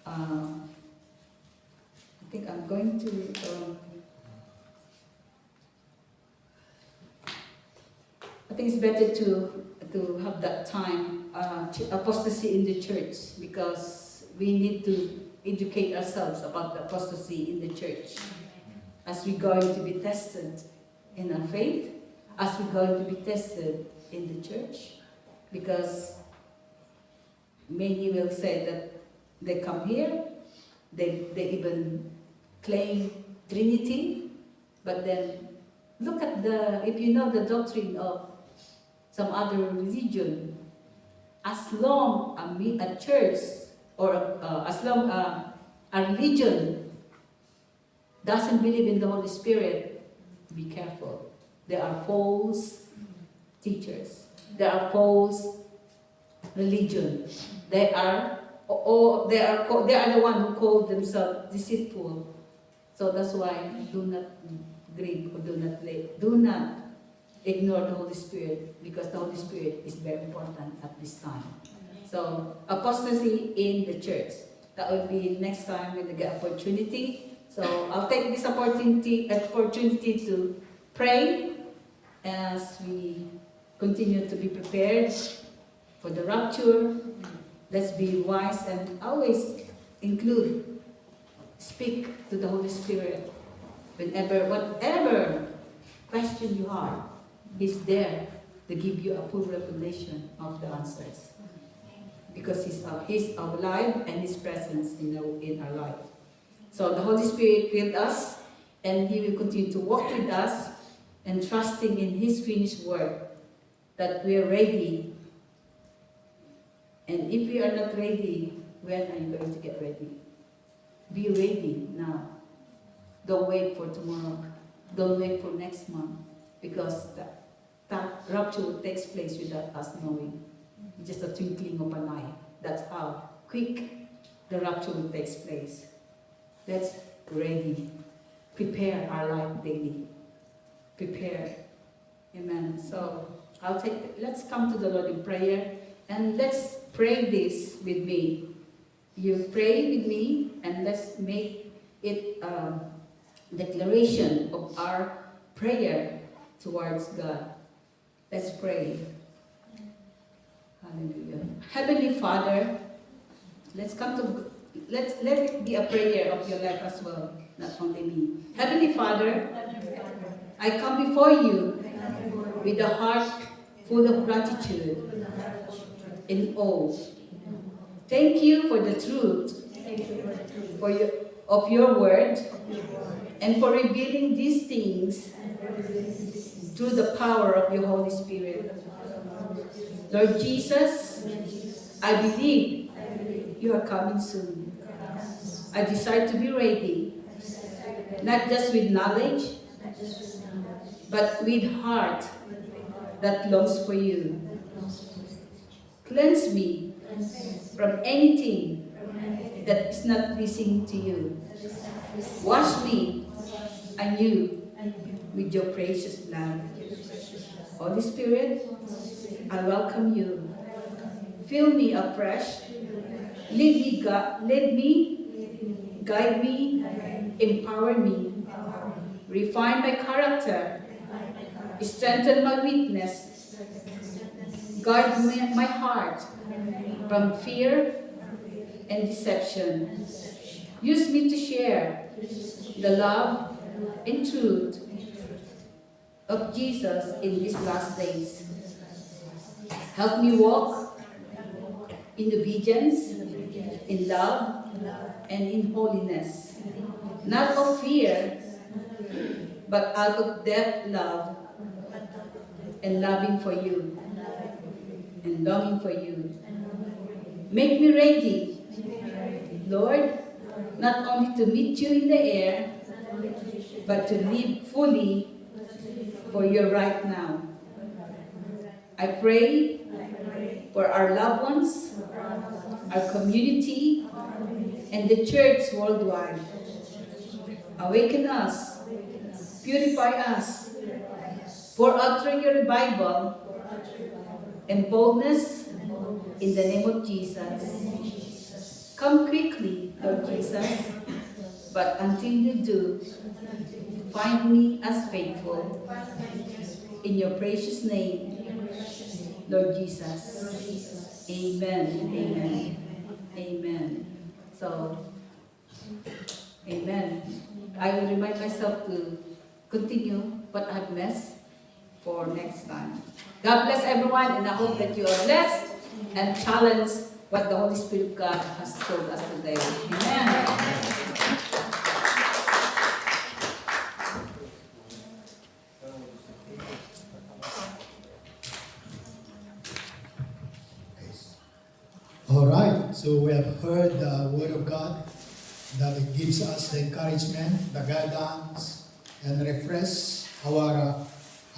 I think I'm going to... I think it's better to have that time, apostasy in the church, because we need to educate ourselves about the apostasy in the church. As we're going to be tested in our faith, as we're going to be tested in the church, because many will say that they come here, they even claim Trinity, but then look at if you know the doctrine of some other religion, as long a church or as long a religion doesn't believe in the Holy Spirit, be careful. There are false teachers. There are false religion. They are the one who call themselves deceitful. So that's why do not grieve or do not ignore the Holy Spirit, because the Holy Spirit is very important at this time. So apostasy in the church. That will be next time when we get opportunity. So I'll take this opportunity to pray as we continue to be prepared for the rapture. Let's be wise and always speak to the Holy Spirit. Whatever question you have, He's there to give you a full revelation of the answers. Because He's our life and His presence in our life. So the Holy Spirit filled us, and He will continue to walk with us and trusting in His finished work that we are ready. And if we are not ready, when are you going to get ready? Be ready now. Don't wait for tomorrow. Don't wait for next month, because that rapture will take place without us knowing. Just a twinkling of an eye. That's how quick the rapture will take place. Let's ready. Prepare our life daily. Prepare. Amen. So let's come to the Lord in prayer, and let's pray this with me. You pray with me, and let's make it a declaration of our prayer towards God. Let's pray. Hallelujah. Heavenly Father, let it be a prayer of your life as well, not only me. Heavenly Father, I come before you with a heart full of gratitude and awe. Thank you for the truth of your word, and for revealing these things through the power of your Holy Spirit. Lord Jesus, I believe you are coming soon. I desire to be ready, not just with knowledge, but with heart that longs for you. Cleanse me from anything that is not pleasing to you. Wash me anew with your precious blood. Holy Spirit, I welcome you. Fill me afresh. Lead me, guide me, empower me. Refine my character. Strengthen my weakness. Guard my heart from fear and deception. Use me to share the love and truth of Jesus in these last days. Help me walk in obedience, in love, and in holiness. Not of fear, but out of depth love and loving for you and longing for you. Make me ready, Lord, not only to meet you in the air, but to live fully for your right now. I pray for our loved ones, our community, and the church worldwide. Awaken us, purify us, pour out through your revival and boldness in the name of Jesus. Come quickly, Lord Jesus, but until you do, find me as faithful. In your precious name, Lord Jesus. Amen. Amen. Amen. So, amen. I will remind myself to continue what I've missed for next time. God bless everyone, and I hope that you are blessed and challenged what the Holy Spirit of God has told us today. Amen. All right, so we have heard the Word of God that it gives us the encouragement, the guidance, and refresh our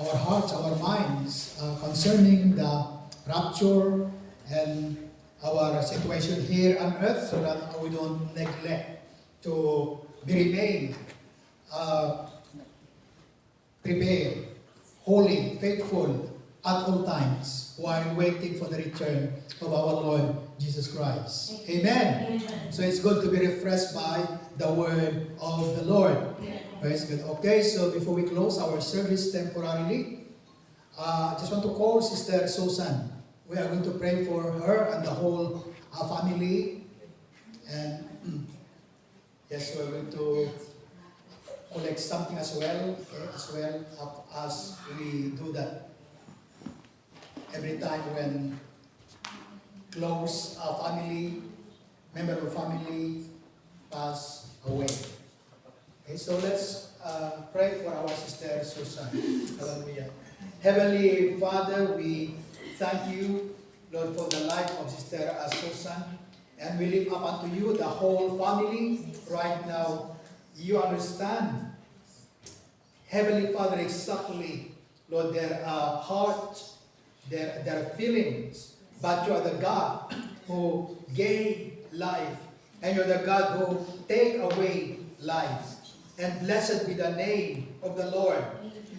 our hearts, our minds concerning the rapture and our situation here on earth, so that we don't neglect to remain prepared, holy, faithful at all times while waiting for the return of our Lord Jesus Christ. Amen. Amen. So it's good to be refreshed by the word of the Lord. Praise God. Okay, so before we close our service temporarily, I just want to call Sister Susan. We are going to pray for her and the whole family. And yes, we're going to collect something as well, as we do that every time when close family, member of family pass away. Okay, so let's pray for our sister Susan. Hallelujah. Heavenly Father, we thank you, Lord, for the life of Sister Susan, and we lift up unto you the whole family right now. You understand, Heavenly Father, exactly, Lord, their heart, their feelings, but you are the God who gave life, and you're the God who take away life. And blessed be the name of the Lord.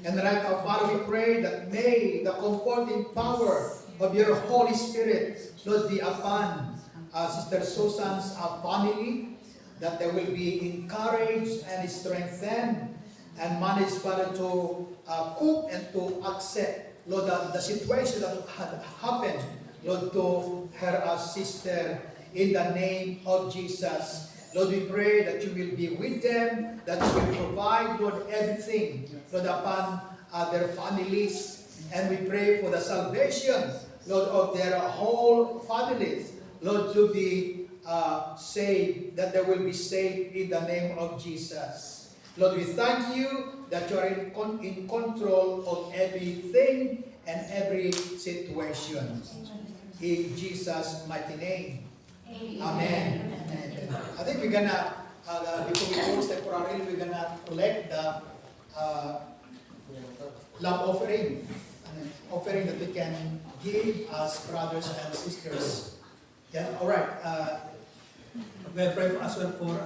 And right now, Father, we pray that may the comforting power of your Holy Spirit, Lord, be upon Sister Susan's family, that they will be encouraged and strengthened and managed, Father, to cope and to accept, Lord, the situation that had happened, Lord, to her sister, in the name of Jesus. Lord, we pray that you will be with them, that you will provide, Lord, everything, Lord, upon their families. And we pray for the salvation, Lord, of their whole families, Lord, to be saved, that they will be saved in the name of Jesus. Lord, we thank you that you are in control of everything and every situation. In Jesus' mighty name. Amen. Amen. I think we're gonna, before we close temporarily, we're gonna collect the love offering. An offering that we can give as brothers and sisters. Yeah, all right. We'll pray as well for